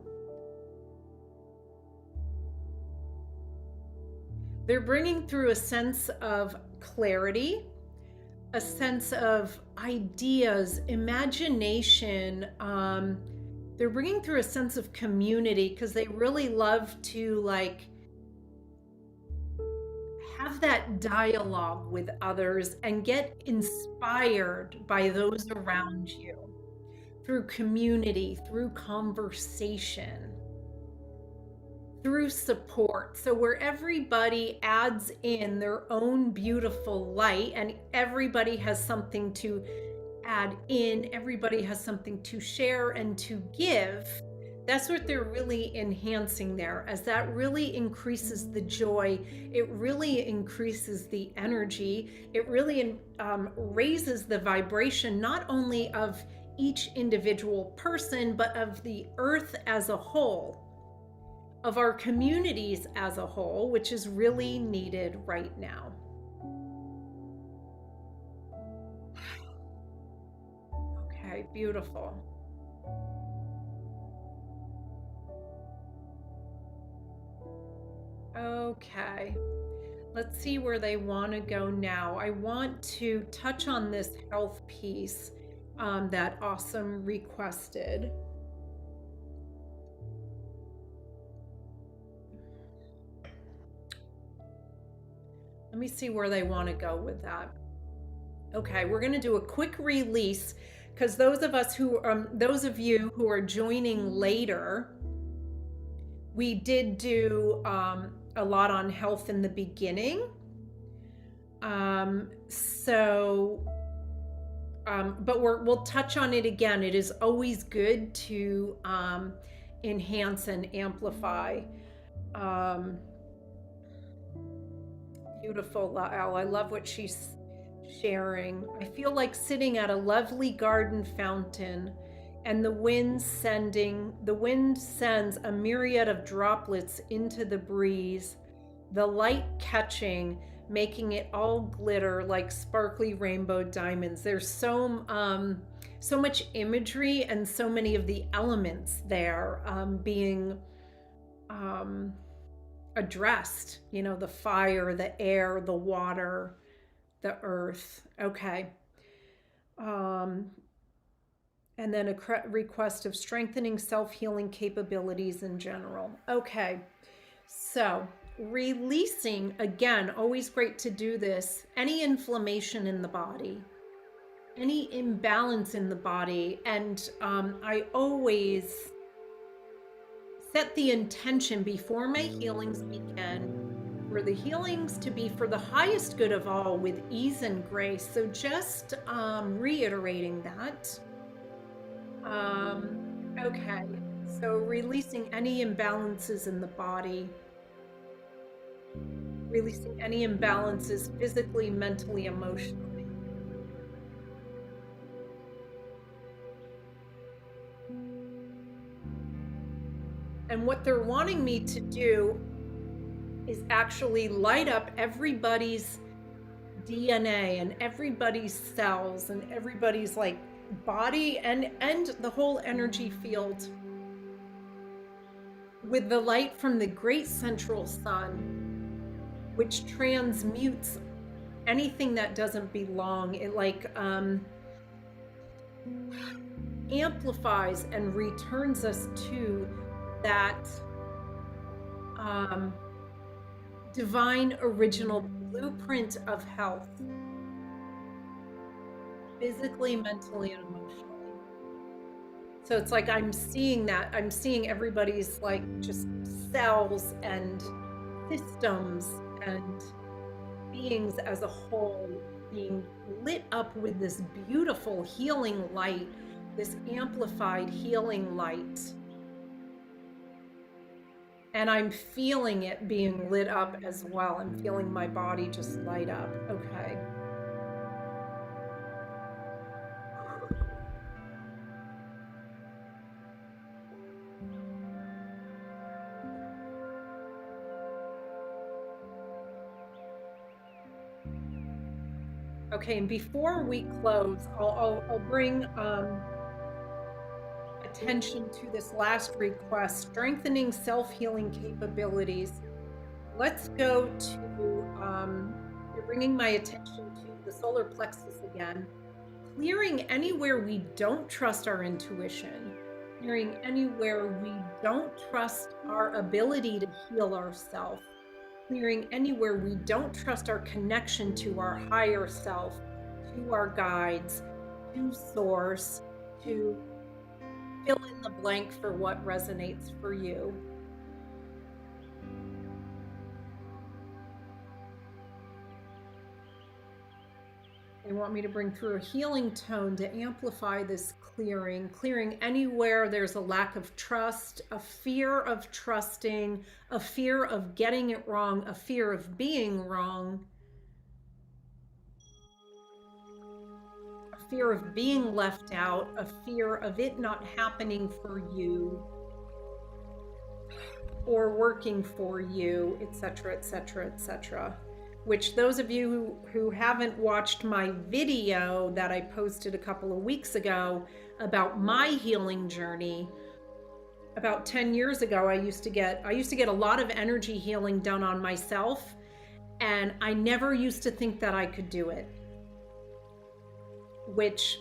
They're bringing through a sense of clarity, a sense of ideas, imagination. They're bringing through a sense of community because they really love to like have that dialogue with others and get inspired by those around you through community, through conversation, through support. So where everybody adds in their own beautiful light and everybody has something to add in, everybody has something to share and to give. That's what they're really enhancing there, as that really increases the joy. It really increases the energy. It really raises the vibration, not only of each individual person, but of the earth as a whole, of our communities as a whole, which is really needed right now. Okay, beautiful. Okay, let's see where they want to go now. I want to touch on this health piece that Awesome requested. Let me see where they want to go with that. Okay, we're going to do a quick release because those of you who are joining later, we did do a lot on health in the beginning. But we'll touch on it again. It is always good to enhance and amplify. Beautiful, Lael. I love what she's sharing. I feel like sitting at a lovely garden fountain, and the wind sends a myriad of droplets into the breeze, the light catching, making it all glitter like sparkly rainbow diamonds. There's so much imagery and so many of the elements there being addressed, you know, the fire, the air, the water, the earth. Okay. And then a request of strengthening self-healing capabilities in general. Okay. So releasing, again, always great to do this. Any inflammation in the body, any imbalance in the body. And I always set the intention before my healings begin for the healings to be for the highest good of all with ease and grace. So just reiterating that. Okay, so releasing any imbalances in the body, releasing any imbalances physically, mentally, emotionally. And what they're wanting me to do is actually light up everybody's DNA and everybody's cells and everybody's like body and the whole energy field with the light from the great central sun, which transmutes anything that doesn't belong. It like amplifies and returns us to that divine original blueprint of health, physically, mentally, and emotionally. So it's like I'm seeing that. I'm seeing everybody's like just cells and systems and beings as a whole being lit up with this beautiful healing light, this amplified healing light. And I'm feeling it being lit up as well. I'm feeling my body just light up. Okay. Okay, and before we close, I'll bring attention to this last request, strengthening self-healing capabilities. Let's go to, you're bringing my attention to the solar plexus again, clearing anywhere we don't trust our intuition, clearing anywhere we don't trust our ability to heal ourselves, clearing anywhere we don't trust our connection to our higher self, to our guides, to source, to fill in the blank for what resonates for you. They want me to bring through a healing tone to amplify this clearing anywhere there's a lack of trust, a fear of trusting, a fear of getting it wrong, a fear of being wrong, a fear of being left out, a fear of it not happening for you or working for you, etc., etc., etc. Which those of you who haven't watched my video that I posted a couple of weeks ago about my healing journey, about 10 years ago, I used to get a lot of energy healing done on myself, and I never used to think that I could do it. Which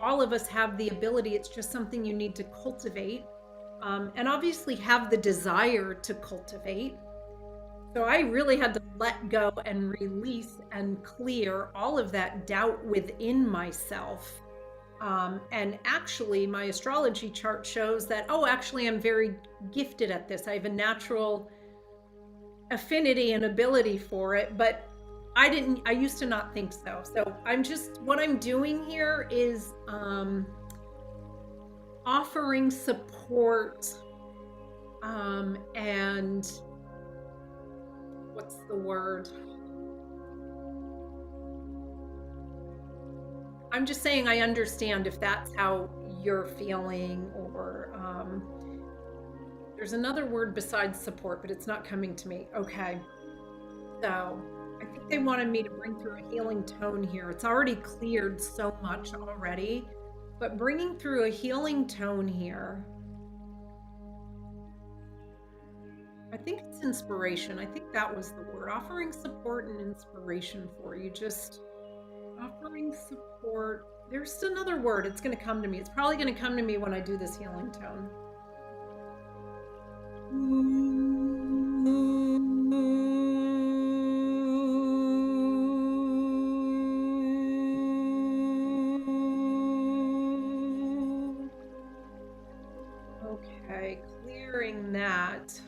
all of us have the ability, it's just something you need to cultivate, and obviously have the desire to cultivate. So I really had to let go and release and clear all of that doubt within myself. And actually, my astrology chart shows that, oh, actually, I'm very gifted at this. I have a natural affinity and ability for it, but I used to not think so. So what I'm doing here is offering support and what's the word? I'm just saying I understand if that's how you're feeling, or there's another word besides support, but it's not coming to me. Okay. So I think they wanted me to bring through a healing tone here. It's already cleared so much already, but bringing through a healing tone here. I think it's inspiration. I think that was the word. Offering support and inspiration for you. Just offering support. There's another word. It's going to come to me. It's probably going to come to me when I do this healing tone. Okay, clearing that.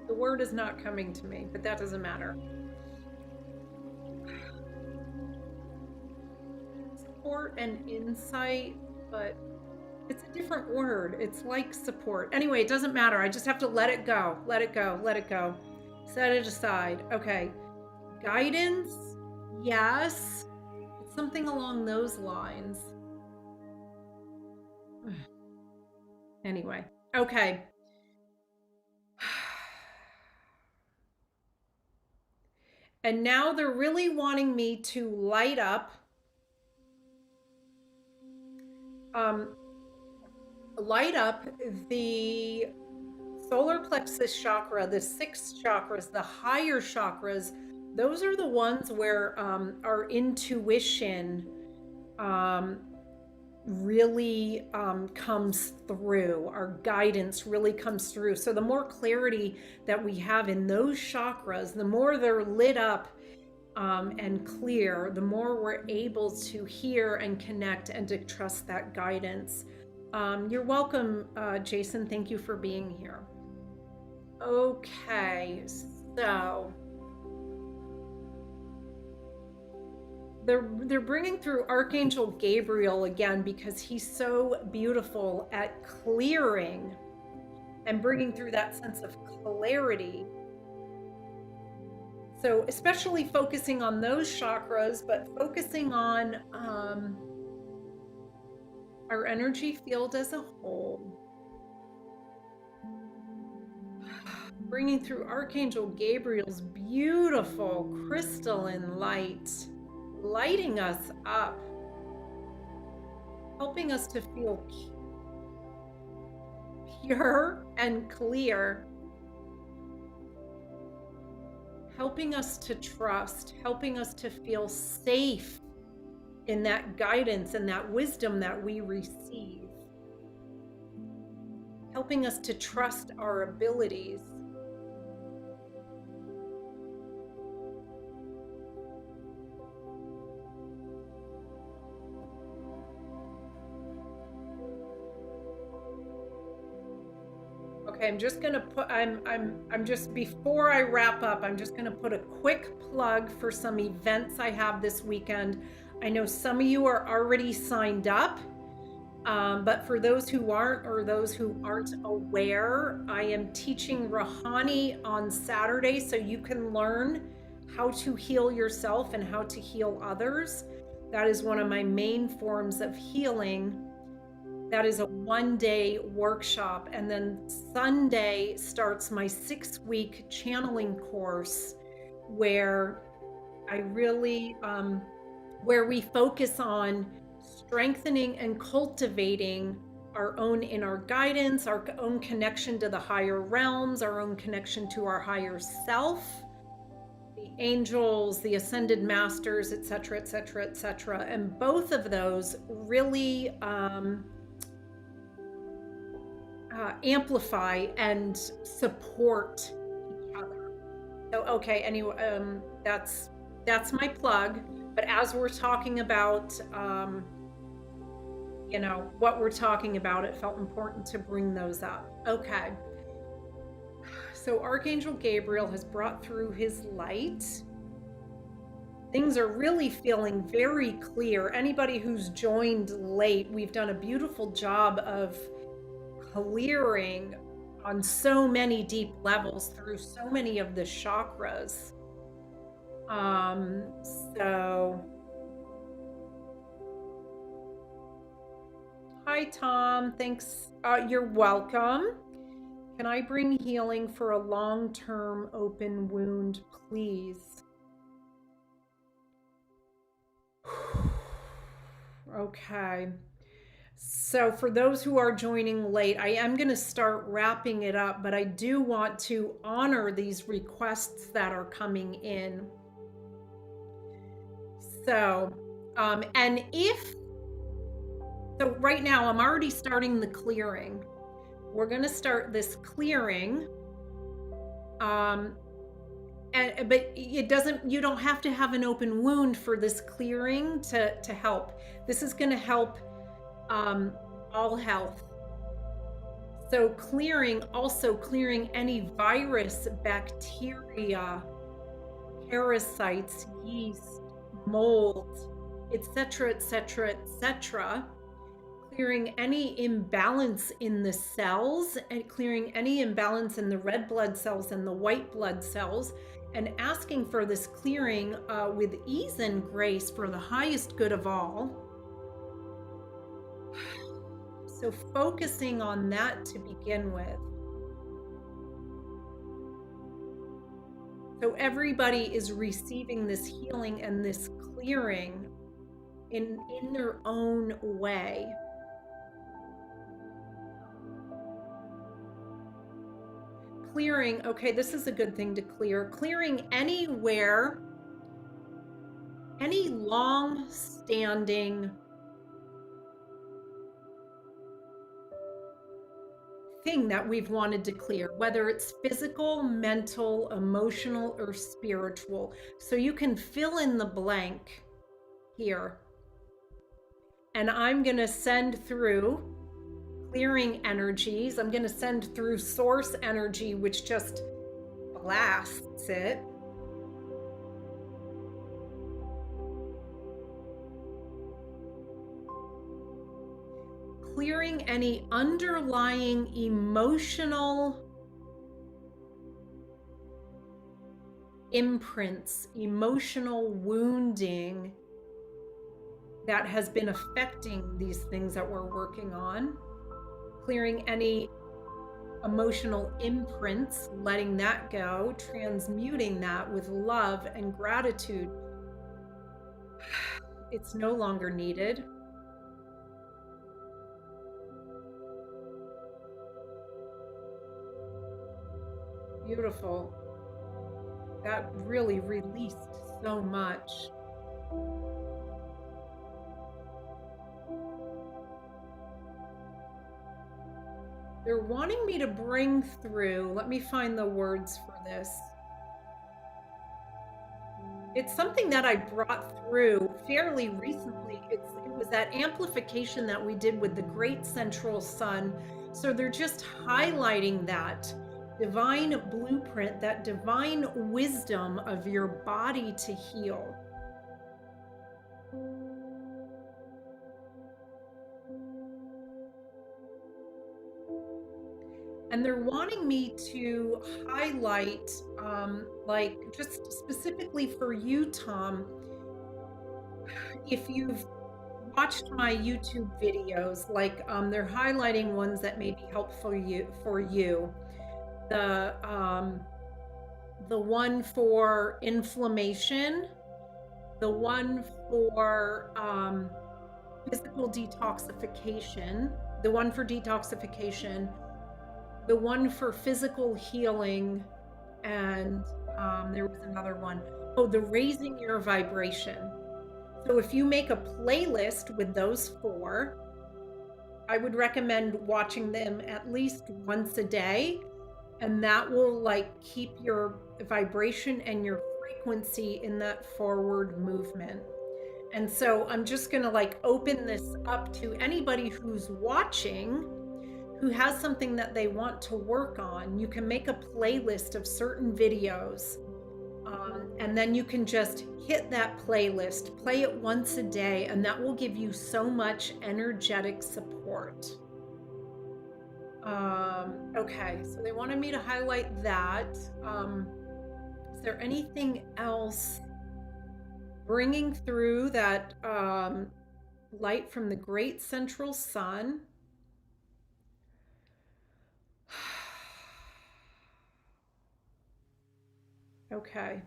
The word is not coming to me, but that doesn't matter. Support and insight, but it's a different word. It's like support. Anyway, it doesn't matter. I just have to let it go. Let it go. Let it go. Set it aside. Okay. Guidance. Yes. It's something along those lines. Anyway. Okay. And now they're really wanting me to light up the solar plexus chakra, the 6 chakras, the higher chakras. Those are the ones where our intuition really comes through. Our guidance really comes through. So the more clarity that we have in those chakras, the more they're lit up and clear, the more we're able to hear and connect and to trust that guidance. You're welcome, Jason. Thank you for being here. Okay, so they're bringing through Archangel Gabriel again because he's so beautiful at clearing and bringing through that sense of clarity. So especially focusing on those chakras, but focusing on our energy field as a whole. Bringing through Archangel Gabriel's beautiful crystalline light, lighting us up, helping us to feel pure and clear, helping us to trust, helping us to feel safe in that guidance and that wisdom that we receive, helping us to trust our abilities. Okay, I'm just gonna put, I'm just, before I wrap up, I'm just gonna put a quick plug for some events I have this weekend. I know some of you are already signed up, but for those who aren't, or those who aren't aware, I am teaching Rahanni on Saturday, so you can learn how to heal yourself and how to heal others. That is one of my main forms of healing. That is a 1-day workshop. And then Sunday starts my 6-week channeling course where I really, where we focus on strengthening and cultivating our own inner guidance, our own connection to the higher realms, our own connection to our higher self, the angels, the ascended masters, etc., etc., etc. And both of those really amplify and support each other. So, okay, anyway, that's my plug. But as we're talking about, you know, what we're talking about, it felt important to bring those up. Okay. So Archangel Gabriel has brought through his light. Things are really feeling very clear. Anybody who's joined late, we've done a beautiful job of clearing on so many deep levels through so many of the chakras. So hi Tom, thanks. You're welcome. Can I bring healing for a long-term open wound, please? Okay. So for those who are joining late, I am going to start wrapping it up, but I do want to honor these requests that are coming in. So, and so right now I'm already starting the clearing. We're going to start this clearing. But it doesn't, you don't have to have an open wound for this clearing to help. This is going to help all health. So also clearing any virus, bacteria, parasites, yeast, mold, etc., etc., etc. Clearing any imbalance in the cells and clearing any imbalance in the red blood cells and the white blood cells, and asking for this clearing with ease and grace for the highest good of all. So focusing on that to begin with. So everybody is receiving this healing and this clearing in their own way. Clearing, okay, this is a good thing to clear. Clearing anywhere, any long-standing thing that we've wanted to clear, whether it's physical, mental, emotional, or spiritual. So you can fill in the blank here. And I'm going to send through clearing energies. I'm going to send through source energy, which just blasts it. Clearing any underlying emotional imprints, emotional wounding that has been affecting these things that we're working on. Clearing any emotional imprints, letting that go, transmuting that with love and gratitude. It's no longer needed. Beautiful. That really released so much. They're wanting me to bring through, let me find the words for this. It's something that I brought through fairly recently. It was that amplification that we did with the Great Central Sun. So they're just highlighting that divine blueprint, that divine wisdom of your body to heal. And they're wanting me to highlight, like just specifically for you, Tom, if you've watched my YouTube videos, like they're highlighting ones that may be helpful for you. The one for inflammation, the one for physical detoxification, the one for detoxification, the one for physical healing, and there was another one. Oh, the raising your vibration. So if you make a playlist with those 4, I would recommend watching them at least once a day, and that will like keep your vibration and your frequency in that forward movement. And so I'm just going to like open this up to anybody who's watching who has something that they want to work on. You can make a playlist of certain videos, and then you can just hit that playlist, play it once a day, and that will give you so much energetic support. Okay, so they wanted me to highlight that. Is there anything else bringing through that light from the great central sun? Okay.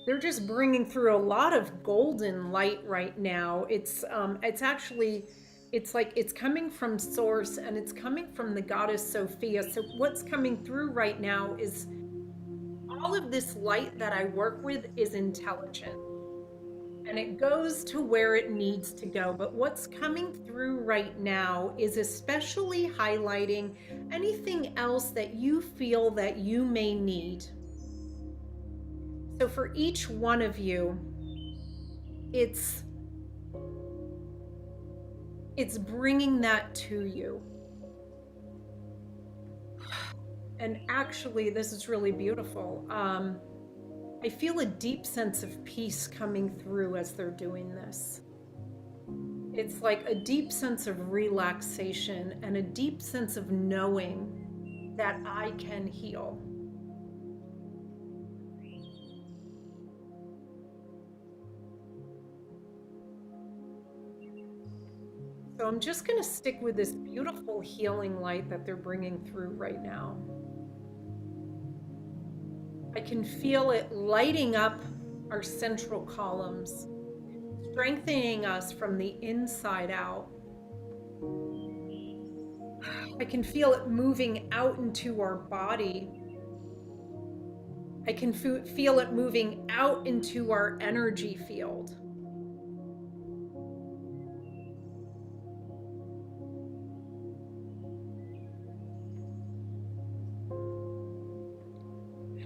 They're just bringing through a lot of golden light right now. It's actually, it's like it's coming from source, and it's coming from the goddess Sophia. So what's coming through right now is all of this light that I work with is intelligent, and it goes to where it needs to go. But what's coming through right now is especially highlighting anything else that you feel that you may need. So for each one of you, it's bringing that to you. And actually, this is really beautiful. I feel a deep sense of peace coming through as they're doing this. It's like a deep sense of relaxation and a deep sense of knowing that I can heal. So I'm just going to stick with this beautiful healing light that they're bringing through right now. I can feel it lighting up our central columns, strengthening us from the inside out. I can feel it moving out into our body. I can feel it moving out into our energy field.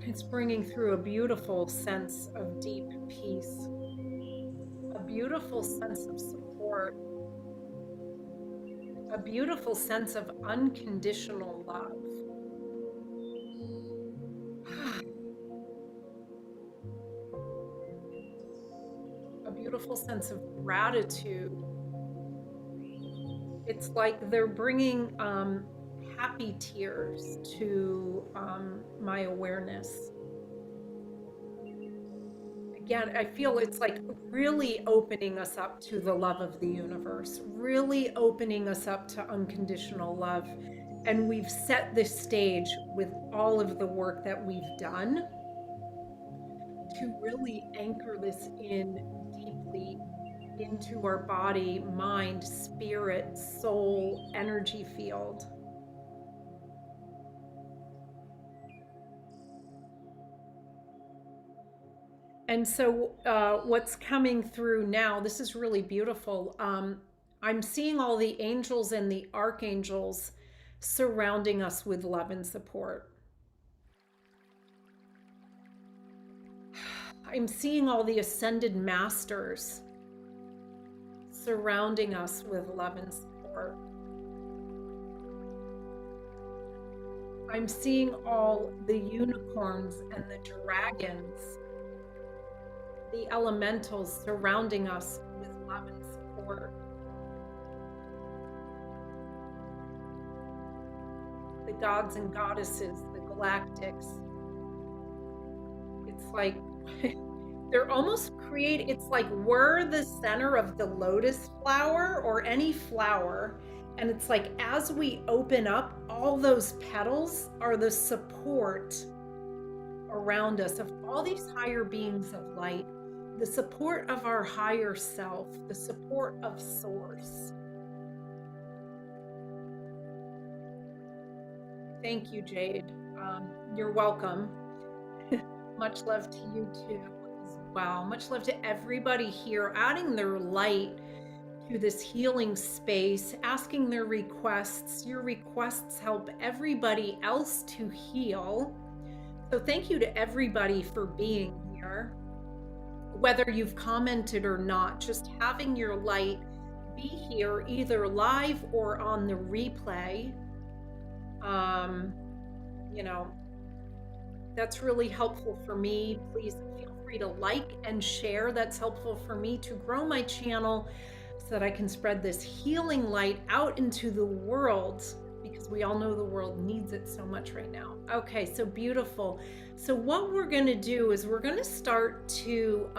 It's bringing through a beautiful sense of deep peace, a beautiful sense of support, a beautiful sense of unconditional love. A beautiful sense of gratitude. It's like they're bringing happy tears to my awareness. Again, I feel it's like really opening us up to the love of the universe, really opening us up to unconditional love. And we've set the stage with all of the work that we've done to really anchor this in deeply into our body, mind, spirit, soul, energy field. And so what's coming through now, this is really beautiful. I'm seeing all the angels and the archangels surrounding us with love and support. I'm seeing all the ascended masters surrounding us with love and support. I'm seeing all the unicorns and the dragons, the elementals surrounding us with love and support. The gods and goddesses, the galactics. It's like they're almost it's like we're the center of the lotus flower or any flower. And it's like as we open up, all those petals are the support around us of all these higher beings of light, the support of our higher self, the support of source. Thank you, Jade. You're welcome. Much love to you too as well. Much love to everybody here, adding their light to this healing space, asking their requests. Your requests help everybody else to heal. So thank you to everybody for being here. Whether you've commented or not, just having your light be here either live or on the replay. You know, that's really helpful for me. Please feel free to like and share. That's helpful for me to grow my channel so that I can spread this healing light out into the world, because we all know the world needs it so much right now. Okay, so beautiful. So what we're going to do is we're going to start to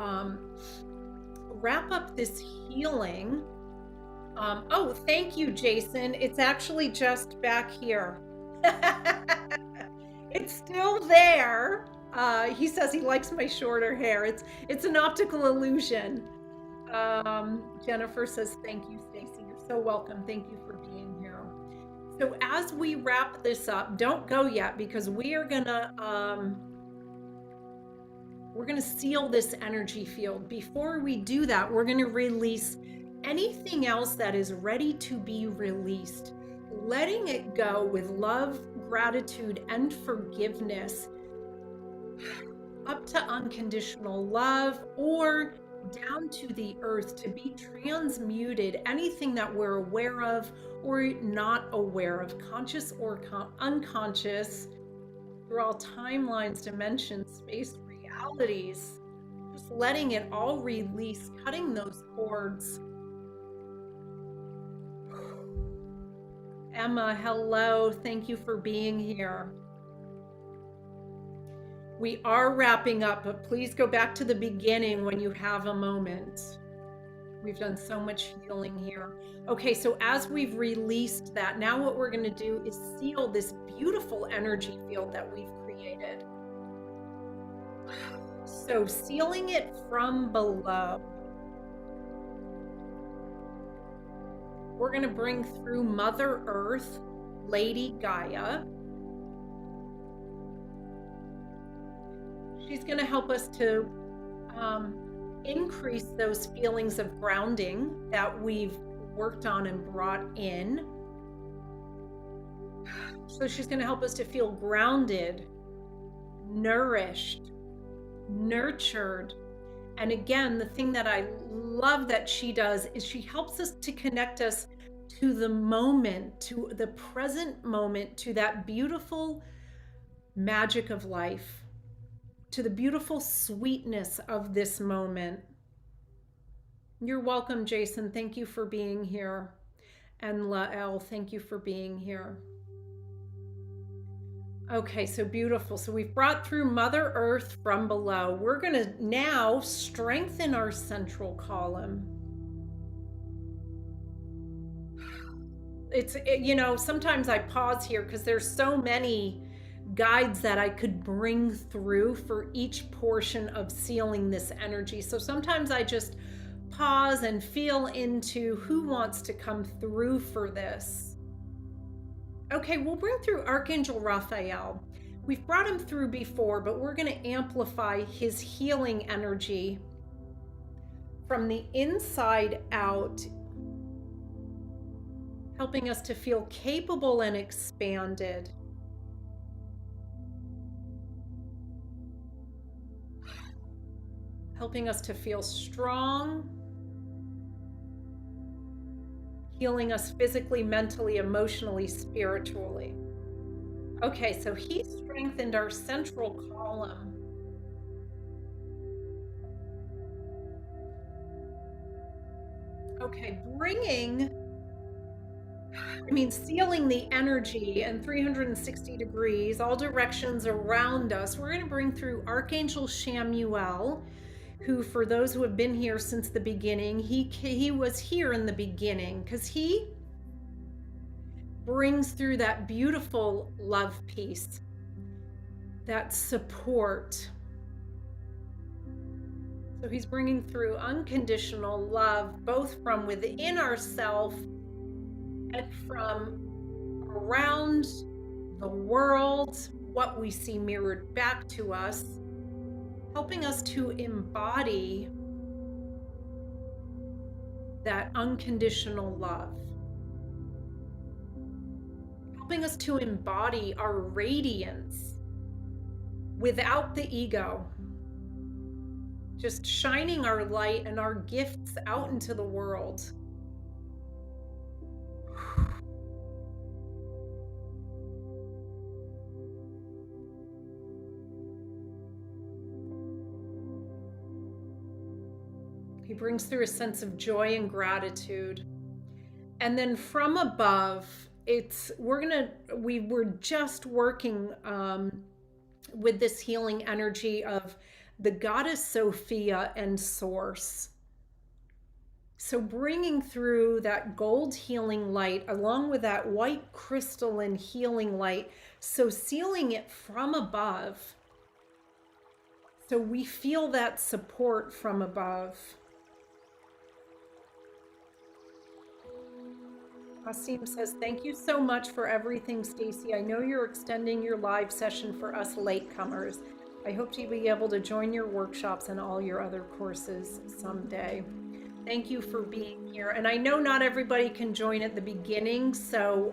wrap up this healing. Oh, thank you, Jason. It's actually just back here. It's still there. He says he likes my shorter hair. It's an optical illusion. Jennifer says, thank you, Stacy. You're so welcome. Thank you for being here. So as we wrap this up, don't go yet, because we're gonna seal this energy field. Before we do that, we're gonna release anything else that is ready to be released, letting it go with love, gratitude, and forgiveness, up to unconditional love, or down to the earth to be transmuted. Anything that we're aware of or not aware of, conscious or unconscious, through all timelines, dimensions, space, realities, just letting it all release, cutting those cords. Emma, hello. Thank you for being here. We are wrapping up, but please go back to the beginning when you have a moment. We've done so much healing here. Okay, so as we've released that, now what we're going to do is seal this beautiful energy field that we've created. So sealing it from below. We're going to bring through Mother Earth, Lady Gaia. She's going to help us to increase those feelings of grounding that we've worked on and brought in. So she's going to help us to feel grounded, nourished, nurtured. And again, the thing that I love that she does is she helps us to connect us to the moment, to the present moment, to that beautiful magic of life, to the beautiful sweetness of this moment. You're welcome, Jason. Thank you for being here. And Lael, thank you for being here. Okay, so beautiful. So we've brought through Mother Earth from below. We're going to now strengthen our central column. You know, sometimes I pause here because there's so many guides that I could bring through for each portion of sealing this energy. So sometimes I just pause and feel into who wants to come through for this. Okay, we'll bring through Archangel Raphael. We've brought him through before, but we're going to amplify his healing energy from the inside out, helping us to feel capable and expanded. Helping us to feel strong, healing us physically, mentally, emotionally, spiritually. Okay, so he strengthened our central column. Okay, sealing the energy in 360 degrees, all directions around us. We're going to bring through Archangel Chamuel, who, for those who have been here since the beginning, he was here in the beginning because he brings through that beautiful love piece, that support. So he's bringing through unconditional love, both from within ourselves and from around the world, what we see mirrored back to us, helping us to embody that unconditional love, helping us to embody our radiance without the ego, just shining our light and our gifts out into the world. He brings through a sense of joy and gratitude. And then from above, we were just working with this healing energy of the goddess Sophia and Source. So bringing through that gold healing light along with that white crystalline healing light. So sealing it from above. So we feel that support from above. Asim says, thank you so much for everything, Stacy. I know you're extending your live session for us latecomers. I hope to be able to join your workshops and all your other courses someday. Thank you for being here. And I know not everybody can join at the beginning, so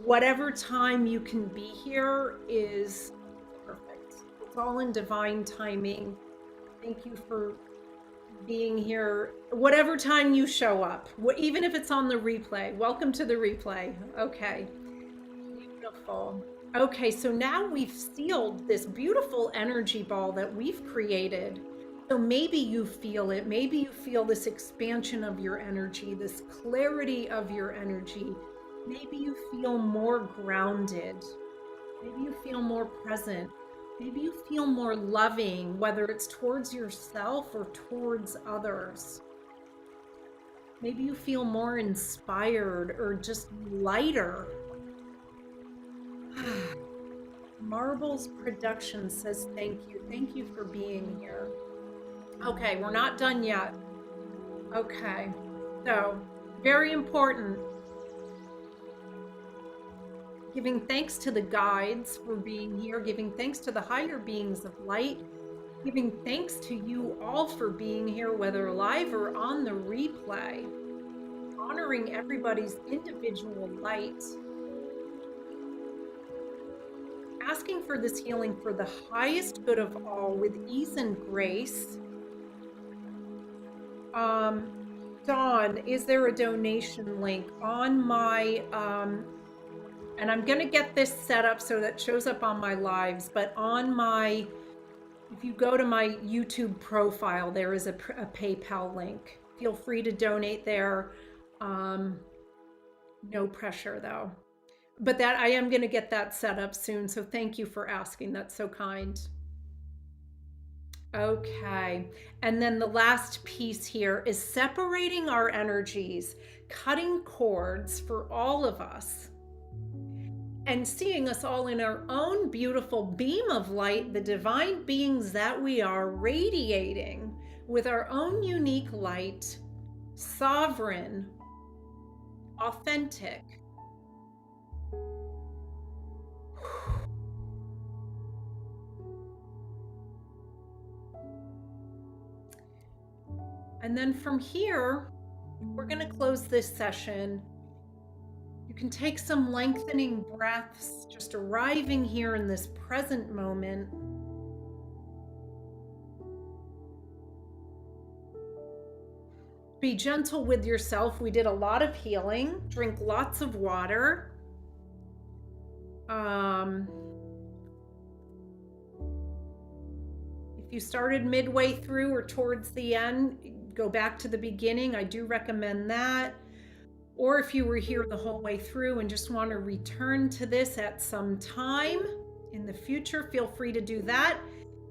whatever time you can be here is perfect. It's all in divine timing. Thank you for being here, whatever time you show up, even if it's on the replay. Welcome to the replay. Okay, beautiful. Okay, so now we've sealed this beautiful energy ball that we've created. So maybe you feel it. Maybe you feel this expansion of your energy, this clarity of your energy. Maybe you feel more grounded. Maybe you feel more present. Maybe you feel more loving, whether it's towards yourself or towards others. Maybe you feel more inspired or just lighter. Marbles Production says thank you. Thank you for being here. Okay, we're not done yet. Okay, so very important. Giving thanks to the guides for being here, giving thanks to the higher beings of light, giving thanks to you all for being here, whether live or on the replay, honoring everybody's individual light, asking for this healing for the highest good of all with ease and grace. Dawn, is there a donation link on my and I'm going to get this set up so that shows up on my lives, but on my, if you go to my YouTube profile, there is a PayPal link. Feel free to donate there. No pressure though. But that I am going to get that set up soon. So thank you for asking. That's so kind. Okay. And then the last piece here is separating our energies, cutting cords for all of us, and seeing us all in our own beautiful beam of light, the divine beings that we are, radiating with our own unique light, sovereign, authentic. And then from here, we're going to close this session. You can take some lengthening breaths, just arriving here in this present moment. Be gentle with yourself. We did a lot of healing. Drink lots of water. If you started midway through or towards the end, go back to the beginning. I do recommend that. Or if you were here the whole way through and just want to return to this at some time in the future, feel free to do that.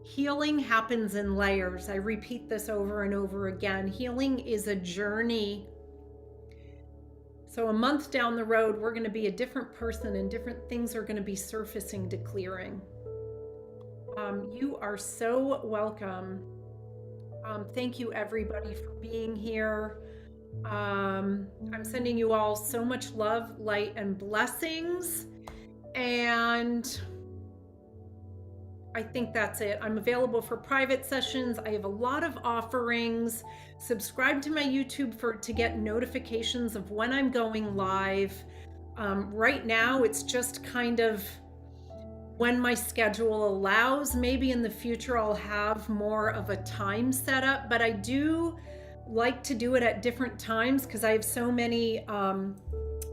Healing happens in layers. I repeat this over and over again. Healing is a journey. So a month down the road, we're going to be a different person and different things are going to be surfacing to clearing. You are so welcome. Thank you everybody for being here. I'm sending you all so much love, light, and blessings. And I think that's it. I'm available for private sessions. I have a lot of offerings. Subscribe to my YouTube to get notifications of when I'm going live. Right now, it's just kind of when my schedule allows. Maybe in the future, I'll have more of a time set up, but I do like to do it at different times because I have so many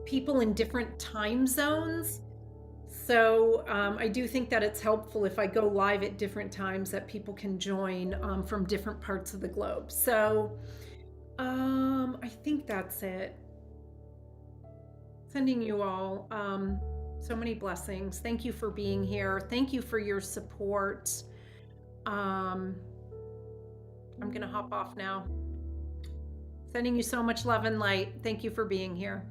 people in different time zones. So I do think that it's helpful if I go live at different times that people can join from different parts of the globe. So I think that's it. Sending you all so many blessings. Thank you for being here. Thank you for your support. I'm going to hop off now. Sending you so much love and light. Thank you for being here.